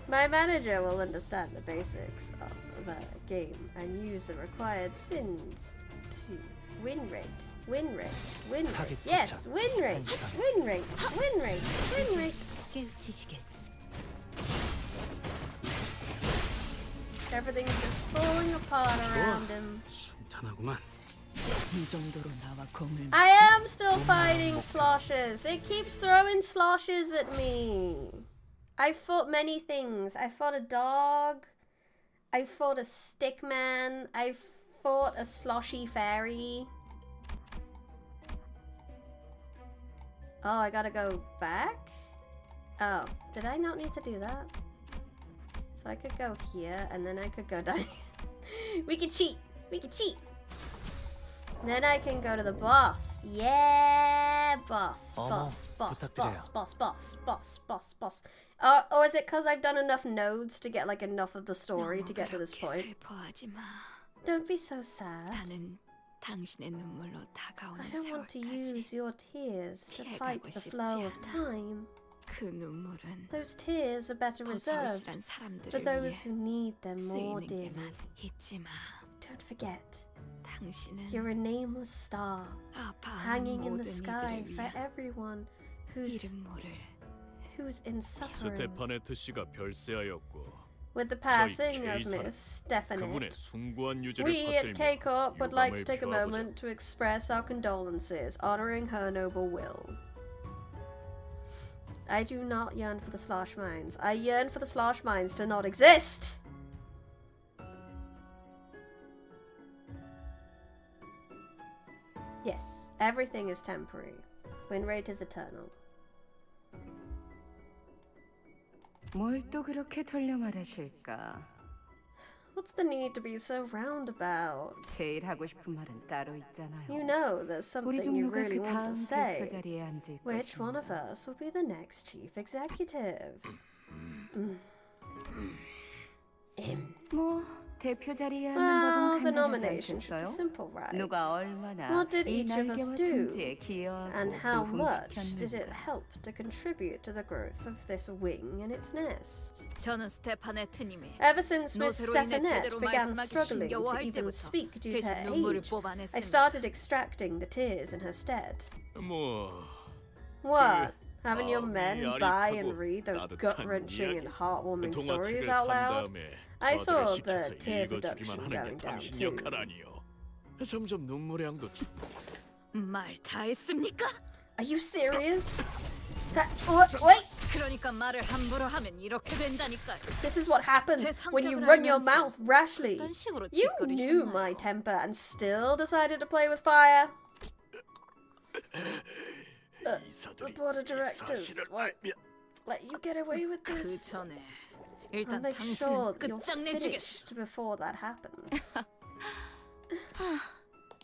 My manager will understand the basics of the game and use the required sins to win rate, win rate, win rate.
타겟
Yes,
도착.
win rate,
1시간.
win rate, win rate, win rate.
깨우치시길.
Everything's just falling apart around him.
순탄하구만.
이 정도로 나와 공을
I am still fighting sloshes. It keeps throwing sloshes at me. I fought many things. I fought a dog. I fought a stick man. I fought a sloshy fairy. Oh, I gotta go back? Oh, did I not need to do that? So I could go here, and then I could go down here. We could cheat! We could cheat! Then I can go to the boss. Yeah, boss, boss, boss, boss, boss, boss, boss, boss, boss. Or is it because I've done enough nodes to get like enough of the story to get to this point?
슬퍼하지 마.
Don't be so sad.
나는 당신의 눈물로 다가오는
I don't want to
세월까지
use your tears to
피해가고
fight the
싶지
flow of
않아.
time.
그 눈물은
Those tears are better
더
reserved
절실한
for
사람들을
those
위해
who need them more
쓰이는 게
dearly.
맞아. 잊지 마.
Don't forget,
당신은
you're a nameless star
아파하는
hanging in the
모든
sky
이들을
for
위해
everyone who's
이름 모를
in suffering.
스테파네트 씨가 별세하였고
With the passing
저희
of
K사는
Miss
그분의
Stephanie,
숭고한 유죄를
we at
받들며
K-Corp would like to
유감을
take a
표하고자
moment to express our condolences, honoring her noble will. I do not yearn for the slosh mines. I yearn for the slosh mines to not exist! Yes, everything is temporary. Win rate is eternal.
뭘 또 그렇게 돌려 말하실까?
What's the need to be so roundabout?
제일 하고 싶은 말은 따로 있잖아요.
You know there's
우리
something you
종류가
really
그
want to
다음
say.
대표 자리에 앉을
Which one of
것입니다.
us will be the next chief executive?
뭐 대표 자리에 앉는
Well,
법은
the
간단하지
nomination should
않겠어요?
be simple, right?
누가 얼마나
What did
이
each of us
날개와
do?
둥지에 기여하고
And how much did it
부흥시켰는가?
help to contribute to the growth of this wing and its nest?
저는 스테파네트님이
Ever since Miss
노쇠로 인해
Stefanette
제대로
began
말씀하기
struggling to
힘겨워할
even
때부터
speak due to
대신
her
눈물을
age, I
뽑아냈습니다.
started extracting the tears in her stead.
뭐
What? Haven't your
마음이
men buy and
아릿하고
read those
따뜻한
gut-wrenching and
이야기,
heartwarming stories
동화책을
out
산
loud?
다음에
I saw
저들을
the
시켜서
tear
읽어주기만
production
하는 게
going down
당신
too.
역할 아니요. 점점 눈물의 양도
말 다 했습니까?
Are you serious? Wait!
그러니까 말을 함부로 하면 이렇게 된다니까요.
This is what happens
제
when you
성격을
run your
알면서
mouth rashly.
어떤 식으로
You knew
짓거리셨나요?
my temper and still decided to play with fire. The
이사들이
board of
이
directors
사실을
won't
알면
let you get away with
그
this.
전에
I'll
일단
make sure
당신은
that you're
끝장내주겠어.
finished before that happens.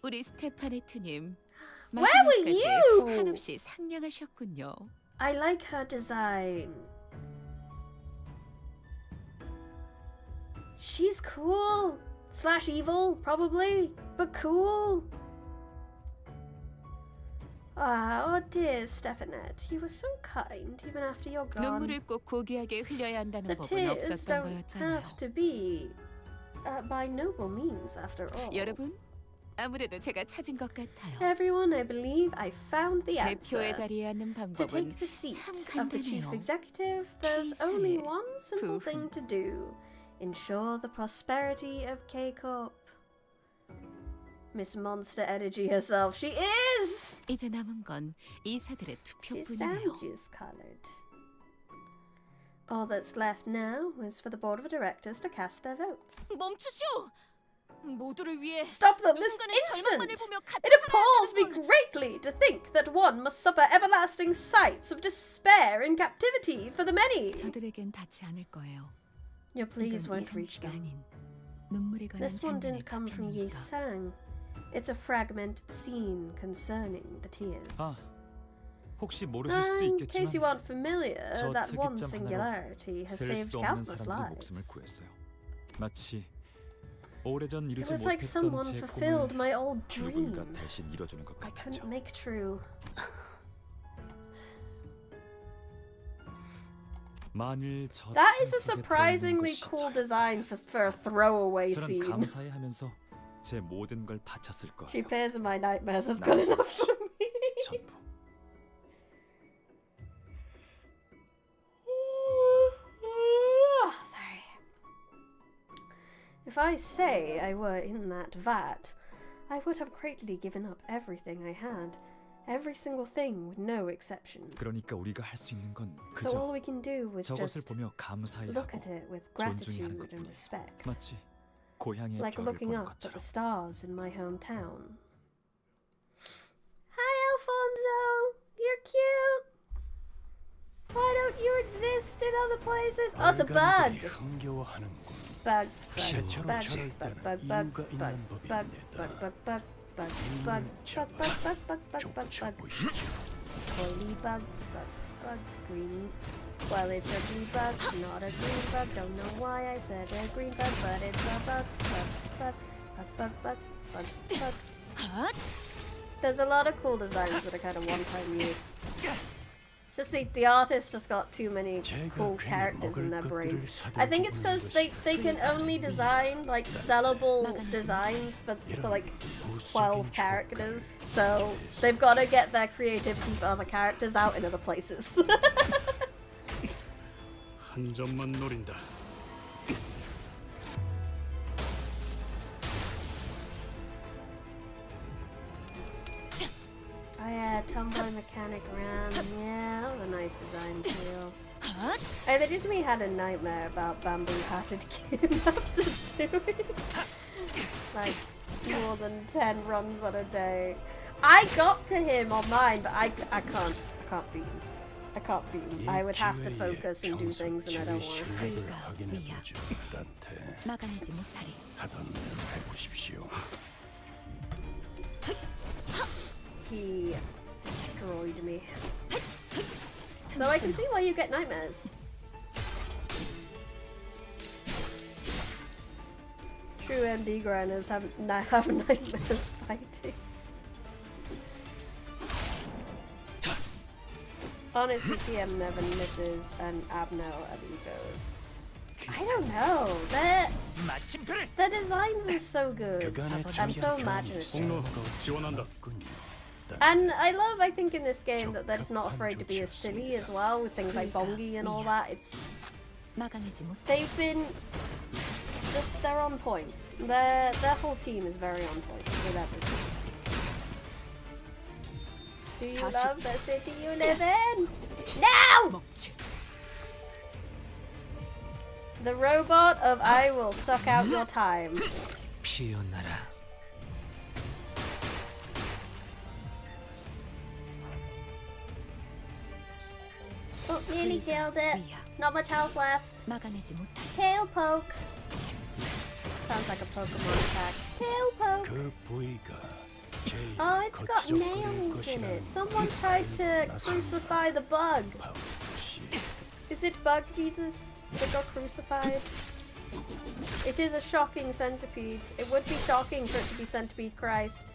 우리 스테파네트님
Where were
마지막까지
you?
한없이 상냥하셨군요.
I like her design. She's cool. Slash evil, probably. But cool. Ah, oh dear Stefanette. You were so kind even after you're gone.
눈물을 꼭 고귀하게 흘려야 한다는
The
법은
tears
없었던
don't
거였잖아요.
have to be by noble means after all.
여러분, 아무래도 제가 찾은 것 같아요.
Everyone, I believe I found the
대표의
answer.
자리에 앉는
To
방법은
take the seat
참
of the chief
간단해요.
executive, there's only
K사의
one simple thing to do. Ensure the prosperity of K-Corp. Miss Monster Energy herself, she is!
이제 남은 건 이사들의
She's
투표뿐이에요.
sand colored. All that's left now is for the board of directors to cast their votes.
멈추시오. 모두를 위해
Stop them this
누군가는 절망만을
instant!
보며 같이
It appalls me
살아야 되는 건
greatly to think that one must suffer everlasting sights of despair in captivity for the many.
저들에겐 닿지 않을 거예요.
Your pleas
이건
won't reach
이상치가
them.
아닌 눈물에 관한
This one
장면의
didn't come from Yi
파편이니까.
Sang. It's a fragmented scene concerning the tears.
아, 혹시 모르실 수도
In case you
있겠지만
aren't familiar,
저
that one
특이점 하나로
singularity has
셀
saved
수도 없는
countless
사람들의 목숨을
lives.
구했어요. 마치 오래전
It
이루지
was like
못했던
someone
제
fulfilled
꿈을
my old dream.
누군가 대신 이뤄주는 것
I
같았죠.
couldn't make true.
만일 저
That is a
틈 속에
surprisingly
들어있는
cool
것이
design for a throwaway
저는
scene.
감사해하면서 제 모든 걸 바쳤을
She
거예요.
pays my nightmares. That's good enough for me.
전부.
Sorry. If I say I were in that vat, I would have greatly given up everything I had. Every single thing with no exception.
그러니까 우리가 할 수 있는 건
So all
그저
we can do is
저것을
just
보며 감사히
look
하고
at it with
존중히 하는
gratitude and
것뿐이에요.
respect.
마치 고향의
Like
별을
looking
보는
up at
것처럼.
the stars in my hometown. Hi, Alfonso! You're cute! Why don't you exist in other places? Oh, it's a bug!
얼간들이 흥겨워하는군.
Bug, bug,
피해처럼
bug,
저럴
bug,
때는
bug, bug,
이유가
bug,
있는
bug, bug,
법입니다.
bug, bug, bug, bug, bug, bug, bug, bug, bug, bug,
좁혀
bug.
보시죠.
Coily bug, bug, bug, greeny. Well, it's a blue bug, not a green bug. Don't know why I said a green bug, but it's a bug, bug, bug, bug, bug, bug, bug, bug. There's a lot of cool designs that are kind of one-time use. It's just the artist just got too many cool characters in their brain. I think it's because they can only design like sellable designs for like 12 characters, so they've got to get their creativity for other characters out in other places.
한 점만 노린다.
Oh yeah, Tomboy Mechanic Ram. Yeah, that was a nice design too. I legitimately had a nightmare about Bamboo Hatted Kim after doing like more than 10 runs on a day. I got to him on mine, but I can't beat him. I can't beat him. I would have to focus and do things, and I don't want to.
확인해보죠. 나한테
막아내지 못하리.
하던 대로 해보십시오.
He destroyed me. So I can see why you get nightmares. True MD grinders have nightmares fighting. Honestly, PM never misses and Abno Abigos. I don't know. Their designs are so good and so imaginative.
공로 지원한다.
And I think in this game that they're just not afraid to be as silly as well with things like Bongi and all that.
막아내지 못.
They've been they're on point. Their whole team is very on point with everything. Do you love the city you live in? No! The robot of I will suck out your time.
피어나라.
Oh, nearly killed it. Not much health left.
막아내지 못하리.
Tail poke. Sounds like a Pokemon attack. Tail poke.
그 부위가 제일
Oh, it's got
거칠어버릴
nails in it.
것이라는
Someone tried to crucify the bug.
것이
Is it Bug Jesus that got crucified? It is a shocking centipede. It would be shocking for it to be Centipede Christ.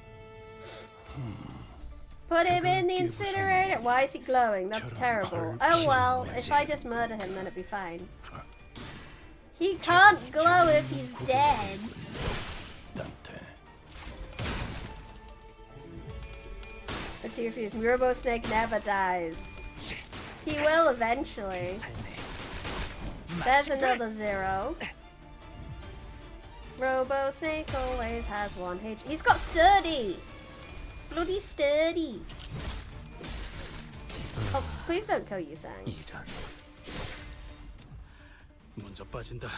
Put him in the incinerator. Why is he glowing? That's terrible. Oh well, if I just murder him, then it'd be fine. He can't glow if he's dead.
나한테
The Tear Fuse Robo Snake never dies. He will eventually. There's another 0. Robo Snake always has 1 H. He's got sturdy. Bloody sturdy. Oh, please don't kill Yusang.
이런.
먼저 빠진다.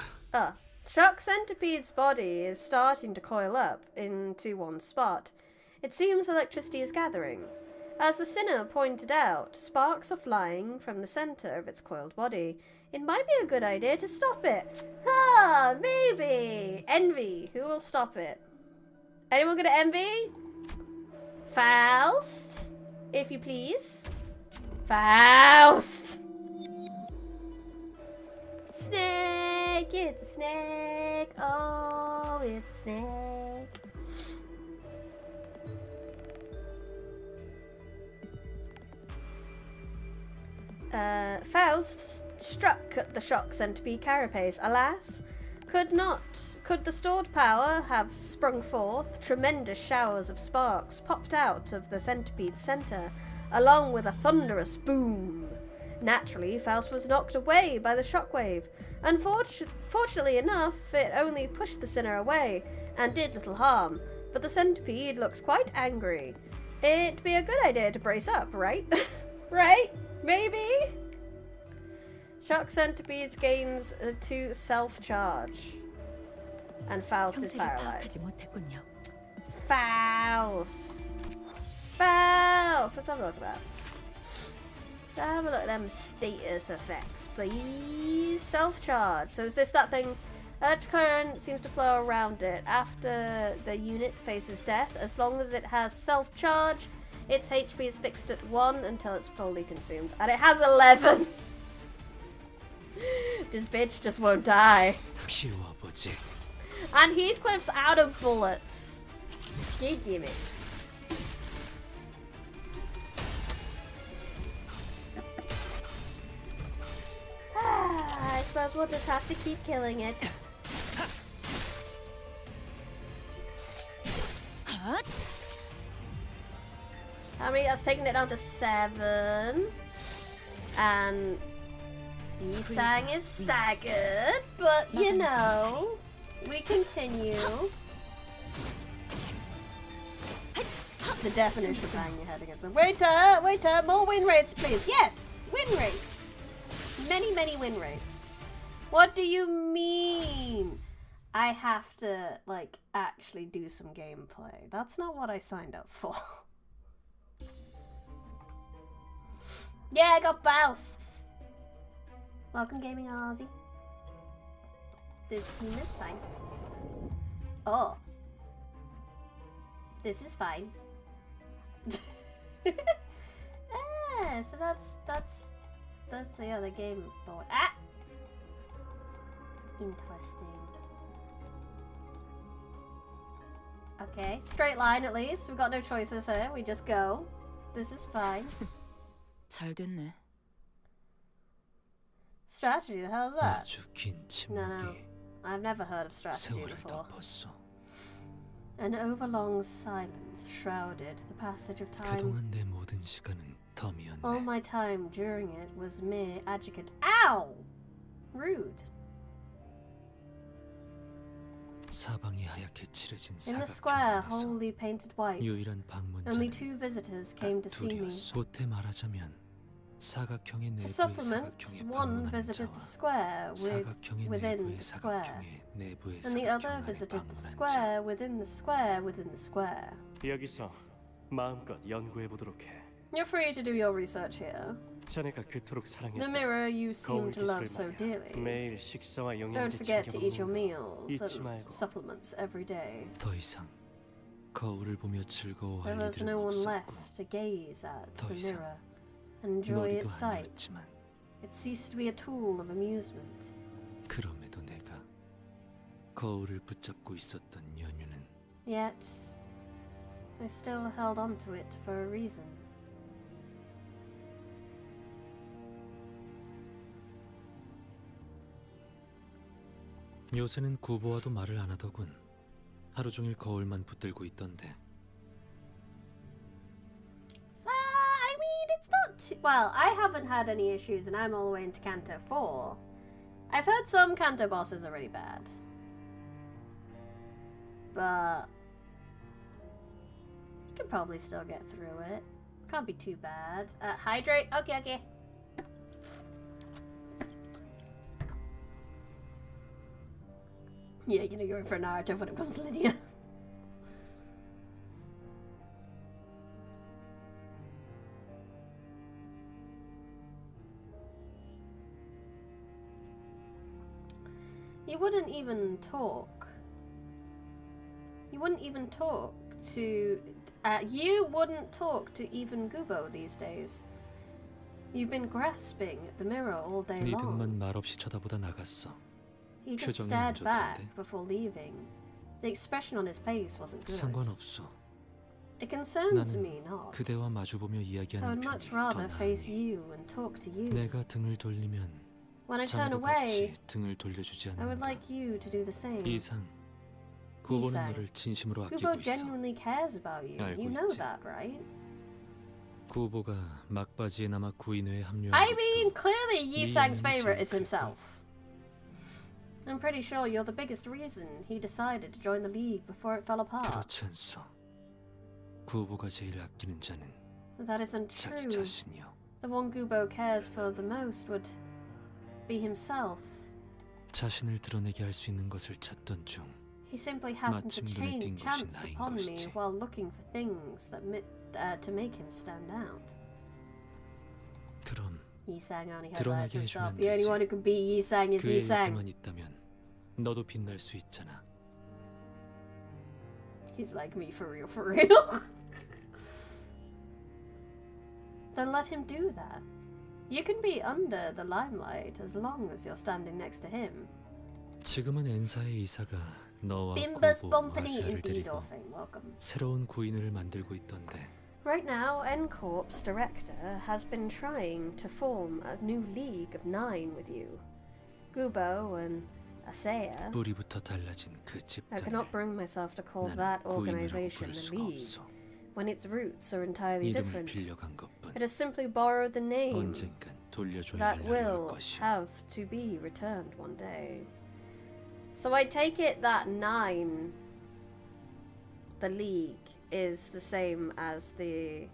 Shock Centipede's body is starting to coil up into one spot. It seems electricity is gathering. As the Sinner pointed out, sparks are flying from the center of its coiled body. It might be a good idea to stop it. Maybe. Envy. Who will stop it? Anyone gonna envy? Faust? If you please. Faust! Snake! It's a snake! Oh, it's a snake! Faust struck at the shock centipede carapace. Alas, Could the stored power have sprung forth? Tremendous showers of sparks popped out of the centipede's center, along with a thunderous boom. Naturally, Faust was knocked away by the shockwave. Fortunately enough, it only pushed the sinner away and did little harm, but the centipede looks quite angry. It'd be a good idea to brace up, right? Right? Maybe? Shock centipedes gains 2 self-charge. And Faust is
형세를
paralyzed.
파악하지 못했군요.
Faust! Faust! Let's have a look at that. Let's have a look at them status effects, please. Self-charge. So is this that thing? Electric current seems to flow around it after the unit faces death. As long as it has self-charge, its HP is fixed at 1 until it's fully consumed. And it has 11! This bitch just won't die.
피워보지.
And Heathcliff's out of bullets. God damn it. I suppose we'll just have to keep killing it. How many? That's taking it down to 7. And Yisang is staggered, but you know, we continue. The definition of banging your head against them. Waiter, more win rates, please. Yes, win rates. Many, many win rates. What do you mean? I have to, like, actually do some gameplay. That's not what I signed up for. Yeah, I got Faust. Welcome, Gaming Aussie. This team is fine. Oh. This is fine. So that's the other game board. Ah! Interesting. Okay, straight line at least. We've got no choices here. We just go. This is fine.
잘 됐네.
Strategy, the hell is that?
아주 긴
No,
침묵이
I've never heard of strategy
세월을
before.
덮었어.
An overlong silence shrouded the passage of time.
그동안 내 모든 시간은 덤이었네.
All my time during it was mere adjecate. Ow! Rude.
사방이 하얗게 칠해진
In the square,
사각형에서
wholly painted white,
유일한
only
방문자는
2 visitors came to see me.
둘이었어. 보태 말하자면 사각형의
To
내부의
supplement,
사각형에
one
방문하는
visited
자와
the square
사각형의
within
내부의
the square,
사각형의 내부의
and the other
사각형 안에
visited the
방문한 자.
square within the square within the square.
여기서 마음껏 연구해 보도록 해.
You're free to do your research here.
자네가 그토록 사랑했던
The mirror you seem
거울
to love
기술을
so
말이야.
dearly.
매일 식사와
Don't
영양제
forget to eat your
챙겨
meals
잊지
and
말고.
supplements every day.
더 이상 거울을 보며 즐거워할
There was
이들은
no one
없었고
left to gaze at
더
the
이상
mirror and enjoy
놀이도
its sight.
아니었지만
It ceased to be a tool of amusement.
그럼에도 내가 거울을 붙잡고 있었던 연유는
Yet, I still held on to it for a reason.
요새는 구보와도 말을 안 하더군. 하루 종일 거울만 붙들고 있던데.
I mean, it's not too... Well, I haven't had any issues and I'm all the way into Canto 4. I've heard some Canto bosses are really bad. But... you can probably still get through it. Can't be too bad. Hydrate? Okay, okay. Yeah, you know you're in for a narrative when it comes to Lydia. You wouldn't even talk. You wouldn't even talk to... you wouldn't talk to even Gubo these days. You've been grasping at the mirror all day
네
long.
등만 말없이 쳐다보다 나갔어.
He just
표정이 안
stared back
좋던데.
before leaving. The expression on his face wasn't good.
상관없어.
It concerns
나는
me not.
그대와 마주보며
I
이야기하는
would
편이
much
더
rather face
나으니.
you and talk to you.
내가 등을 돌리면
When I turn
자네도
away,
같이 등을 돌려주지
I would
않는다.
like you to do the same.
이상, 구보는
이상.
너를 진심으로
Kubo
아끼고 있어.
genuinely cares about you.
알고
You know
있지.
that, right?
구보가 막바지에 남아 구인회에 합류한
I
것도
mean, clearly Yisang's
네
favorite is
맹세일
himself. I'm pretty sure you're the biggest reason he decided to join the league before it fell apart.
그렇지 않소. 구보가 제일 아끼는 자는
That isn't
자기
true.
자신이요.
The one Gubo cares for the most would be himself.
자신을 드러내게 할 수 있는 것을 찾던 중
He simply happened to
마침 눈에 띈 것이
chance
나인
upon me
것이지.
while looking for things that to make him stand out.
그럼
Yisang only has eyes
드러나게
for himself.
해주면
The only
되지.
one who can beat Yisang is
그의
Yisang.
옆에만 있다면 너도 빛날 수 있잖아.
He's like me for real, for real. Then let him do that. You can be under the limelight as long as you're standing next to him.
지금은 엔사의 이사가 너와
Limbus
구보
Company
아사를
indeed,
데리고
Orphan. Welcome.
새로운 구인을 만들고 있던데.
Right now, N-Corp's director has been trying to form a new league of 9 with you. Gubo and Asaya.
뿌리부터 달라진 그
I
집단을
cannot bring myself to call
나는
that
구인이라고
organization
부를
the
수가
league,
없어.
when its roots are entirely
이름을
different.
빌려간 것뿐.
It has simply borrowed the name
언젠간 돌려줘야
that
할 날이 올
will
것이오.
have to be returned one day. So I take it that 9, the league, is the same as the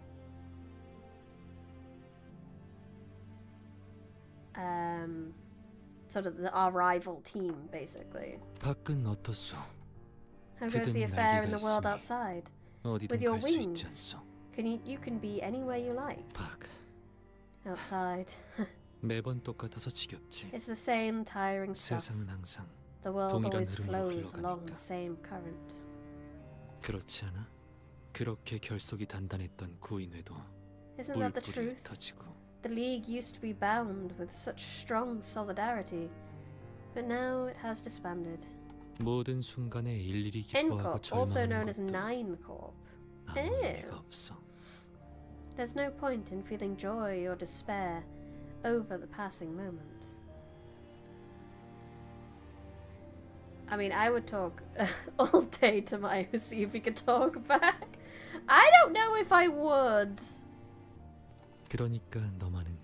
sort of our rival team, basically.
밖은 어떻소?
How goes the
그대는
affair in
날개가
the world
있으니
outside?
어디든
With your
갈 수 있지
wings,
않소?
you can be anywhere you like.
밖
Outside,
매번 똑같아서 지겹지.
it's the same tiring stuff.
세상은 항상
The world
동일한
always
흐름으로
flows along
흘러가니까.
the same current.
그렇지 않아? 그렇게 결속이 단단했던 구인회도
Isn't that the
뿔뿔이
truth?
터지고
The League used to be bound with such strong solidarity, but now it has disbanded.
모든 순간에 일일이 기뻐하고
N-Corp, also known
절망하는
as
것도
9-Corp.
아무 의미가 없어.
There's no point in feeling joy or despair over the passing moment. I mean, I would talk all day to Mayu, see if he could talk back. I don't know if I would.
그러니까 너만은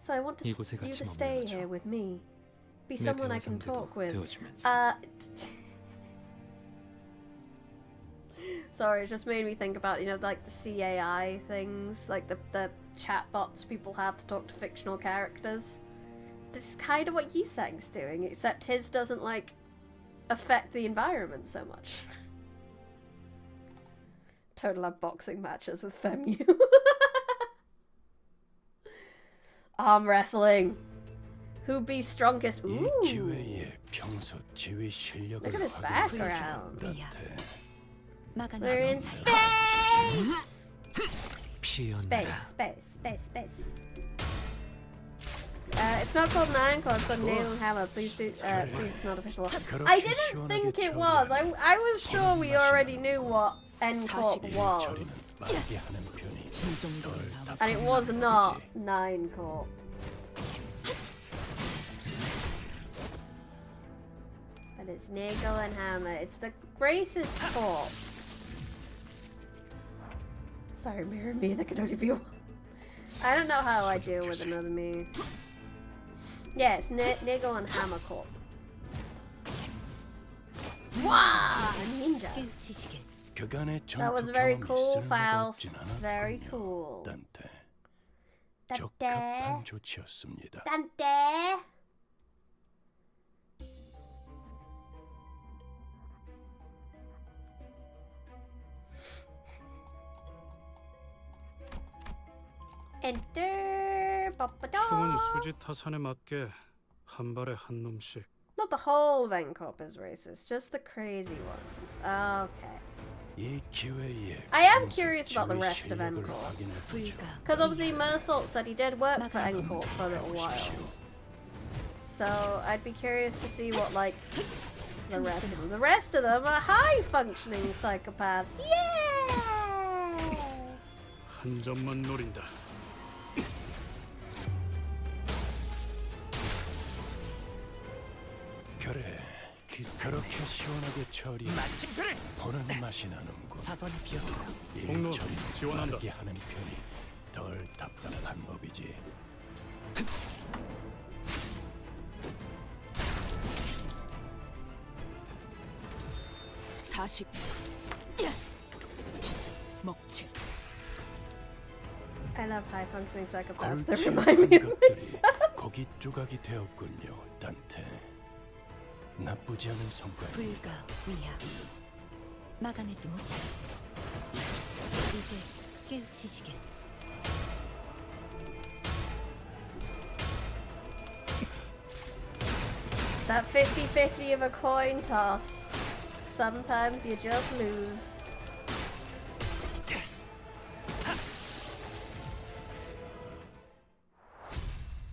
So I want
이곳에
you
같이
to stay
머물러줘.
here with me. Be
내
someone I
대화
can
상대도
talk with.
되어주면서.
Sorry, it just made me think about, you know, like the CAI things, like the chatbots people have to talk to fictional characters. This is kind of what Yisang's doing, except his doesn't, like, affect the environment so much. Total have boxing matches with Femu. Arm wrestling. Who be strongest? Ooh. Look at his background. We're in space! Space. It's not called 9-Corp, it's called Nail and Hammer. Please do, please, it's not official. I didn't think it was. I was sure we already knew what N-Corp was. And it was not 9-Corp. But it's Nagel and Hammer. It's the racist corp. Sorry, mirror me, that could only be one. I don't know how I deal with another me. Yeah, it's Nagel and Hammer Corp. Wow! Ninja! That was very cool, Faust. Very cool.
적합한 조치였습니다.
Dante! Enter.
총은 수지 타산에 맞게 한 발에 한 놈씩.
Not the whole Vencorp is racist, just the crazy ones. Okay. I am curious about the rest of N-Corp. Because obviously Mersault said he did work for N-Corp for a little while. So I'd be curious to see what, like, the rest of them. The rest of them are high-functioning psychopaths. Yeah!
한 점만 노린다.
그래, 그렇게 시원하게 처리.
마침표를
보는 맛이 나는군.
사선이 비었어요.
공로
일처리는
지원한다.
빠르게 하는 편이 덜 답답한 법이지.
40. 먹칠.
I love high functioning psychopaths that
골치
remind me
아픈
of
것들이
myself.
고기 조각이 되었군요, 단테. 나쁘지 않은 성과입니다.
불가 위야 막아내지 못해. 이제 깨우치시길.
That 50-50 of a coin toss. Sometimes you just lose.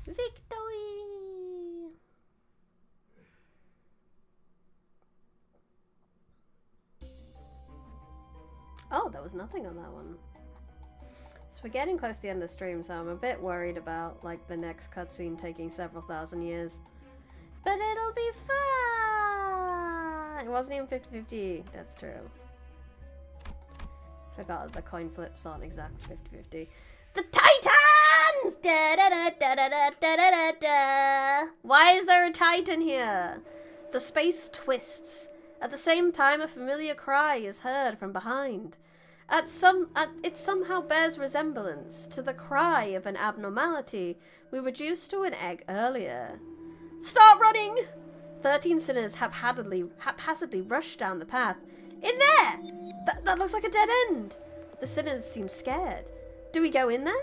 Victory! Oh, there was nothing on that one. So we're getting close to the end of the stream, so I'm a bit worried about like the next cutscene taking several thousand years. But it'll be fun! It wasn't even 50-50. That's true. Forgot the coin flips aren't exactly 50-50. The Titans! Da da da da da da da da da. Why is there a Titan here? The space twists. At the same time, a familiar cry is heard from behind. It somehow bears resemblance to the cry of an abnormality we reduced to an egg earlier. Start running! 13 sinners haphazardly rush down the path. In there! That looks like a dead end. The sinners seem scared. Do we go in there?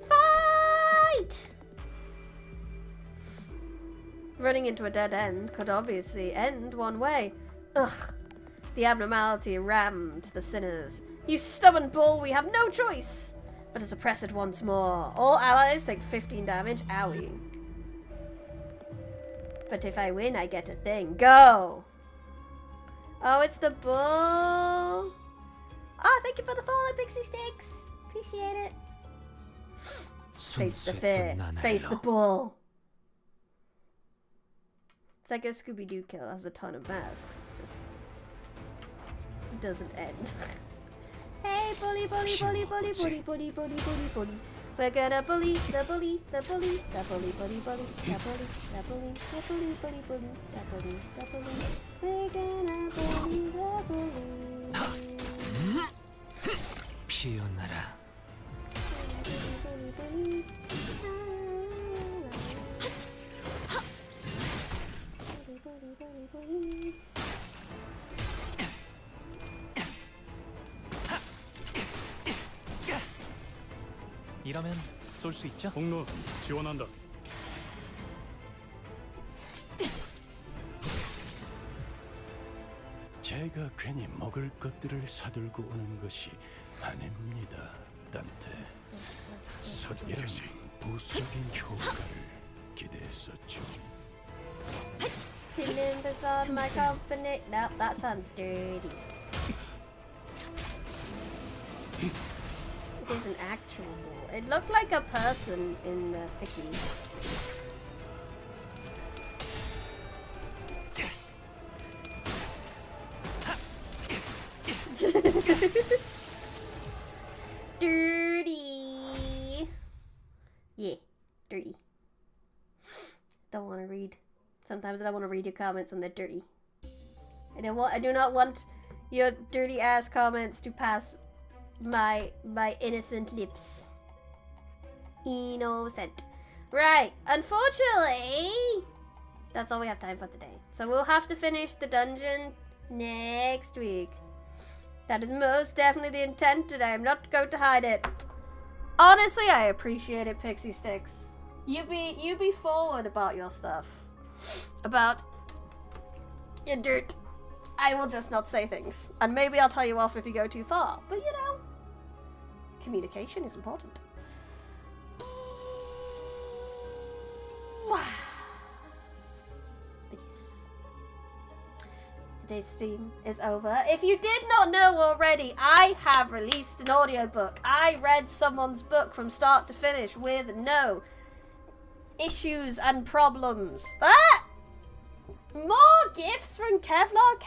Fight! Running into a dead end could obviously end one way. Ugh. The abnormality rammed the sinners. You stubborn bull, we have no choice but to suppress it once more. All allies take 15 damage. Owie. But if I win, I get a thing. Go! Oh, it's the bull. Oh, thank you for the follow, Pixie Sticks. Appreciate it. Face the fear. Face the bull. It's like a Scooby-Doo kill. Has a ton of masks. Just doesn't end. Hey, bully, bully, bully, bully, bully, bully, bully, bully, bully. We're gonna bully the bully, the bully, the bully, bully, bully, the bully, the bully, the bully, bully, bully, the bully, the bully. We're gonna bully the bully.
피어나라.
Bully, bully, bully, bully, bully.
이러면 쏠 수 있죠?
공로 지원한다.
제가 괜히 먹을 것들을 사들고 오는 것이 아닙니다, 단테. 이런 부수적인 효과를 기대했었죠.
She limbers on my company. No, that sounds dirty. It is an actual bull. It looked like a person in the picky. Dirty. Yeah, dirty. Don't want to read. Sometimes I don't want to read your comments when they're dirty. I do not want your dirty ass comments to pass my innocent lips. Innocent. Right. Unfortunately, that's all we have time for today. So we'll have to finish the dungeon next week. That is most definitely the intent, and I am not going to hide it. Honestly, I appreciate it, Pixie Sticks. You be forward about your stuff. About your dirt. I will just not say things. And maybe I'll tell you off if you go too far. But you know, communication is important. But yes. today's stream is over. If you did not know already, I have released an audiobook. I read someone's book from start to finish with no issues and problems. Ah! More gifts from Kevlar.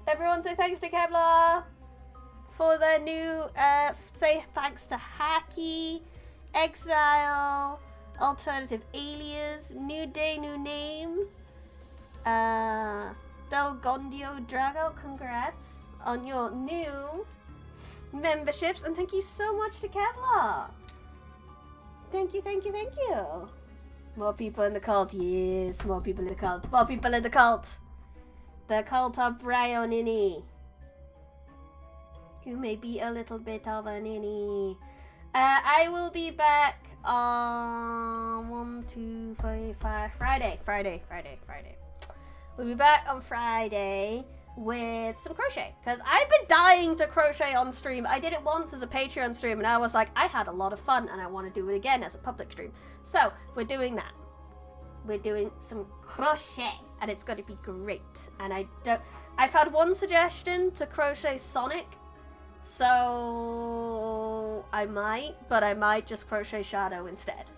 Everyone say thanks to Kevlar for their new, say thanks to Hacky, Exile, Alternative Alias, New Day, New Name, Del Gondio Drago, congrats on your new memberships, and thank you so much to Kevlar. Thank you. More people in the cult, yes, more people in the cult. The cult of Brian Innie, who may be a little bit of an innie. I will be back on Friday. We'll be back on Friday with some crochet, because I've been dying to crochet on stream. I did it once as a Patreon stream, and I was like, I had a lot of fun, and I want to do it again as a public stream. So we're doing that. We're doing some crochet, and it's going to be great. And I've had one suggestion to crochet Sonic, so I might just crochet Shadow instead,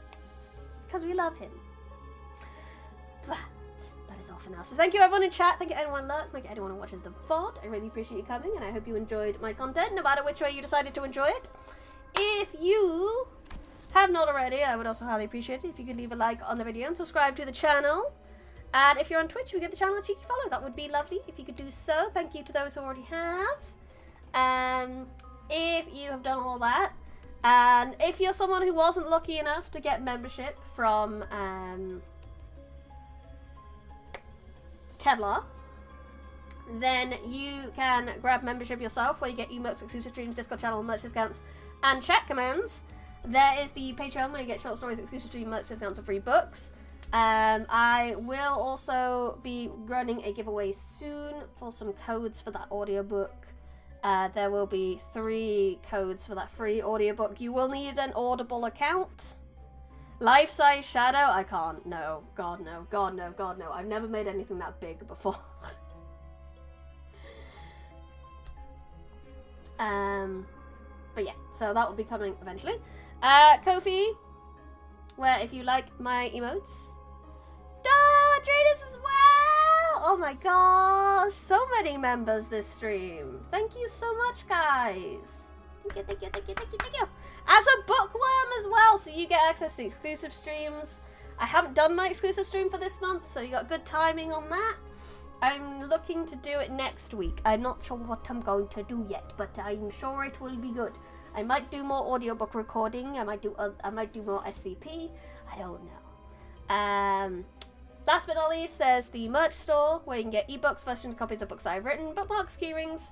because we love him. But that is all for now. So thank you everyone in chat, thank you everyone who lurks, thank you everyone who watches the VOD. I really appreciate you coming, and I hope you enjoyed my content, no matter which way you decided to enjoy it. If you have not already, I would also highly appreciate it if you could leave a like on the video and subscribe to the channel. And if you're on Twitch, we give the channel a cheeky follow. That would be lovely if you could do so. Thank you to those who already have. If you have done all that, and if you're someone who wasn't lucky enough to get membership from Kevlar, then you can grab membership yourself, where you get emotes, exclusive streams, Discord channel, merch discounts, and chat commands. There is the Patreon, where you get short stories, exclusive stream, merch discounts, and free books. I will also be running a giveaway soon for some codes for that audiobook. There will be 3 codes for that free audiobook. You will need an Audible account. Life-size Shadow? I can't. No. God, no. God, no. God, no. I've never made anything that big before. But yeah, so that will be coming eventually. Kofi, where if you like my emotes. Traders as well! Oh my gosh, so many members this stream. Thank you so much, guys. Thank you. As a bookworm as well, so you get access to exclusive streams. I haven't done my exclusive stream for this month, so you got good timing on that. I'm looking to do it next week. I'm not sure what I'm going to do yet, but I'm sure it will be good. I might do more audiobook recording. I might do more SCP. I don't know. Last but not least, there's the merch store, where you can get ebooks, versions, copies of books I've written, bookmarks, keyrings.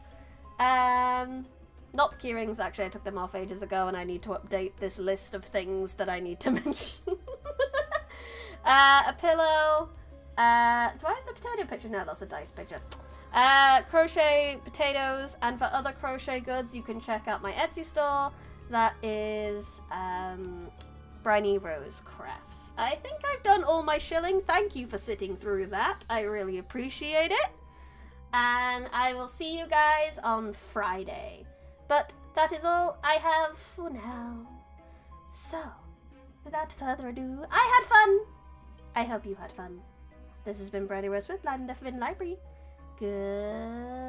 Not keyrings, actually, I took them off ages ago, and I need to update this list of things that I need to mention. A pillow. Do I have the potato picture? No, that's a dice picture. Crochet potatoes, and for other crochet goods, you can check out my Etsy store. That is, Briny Rose Crafts. I think I've done all my shilling. Thank you for sitting through that. I really appreciate it. And I will see you guys on Friday. But that is all I have for now. So, without further ado, I had fun. I hope you had fun. This has been Briny Rose with Live in the Forbidden Library. Good.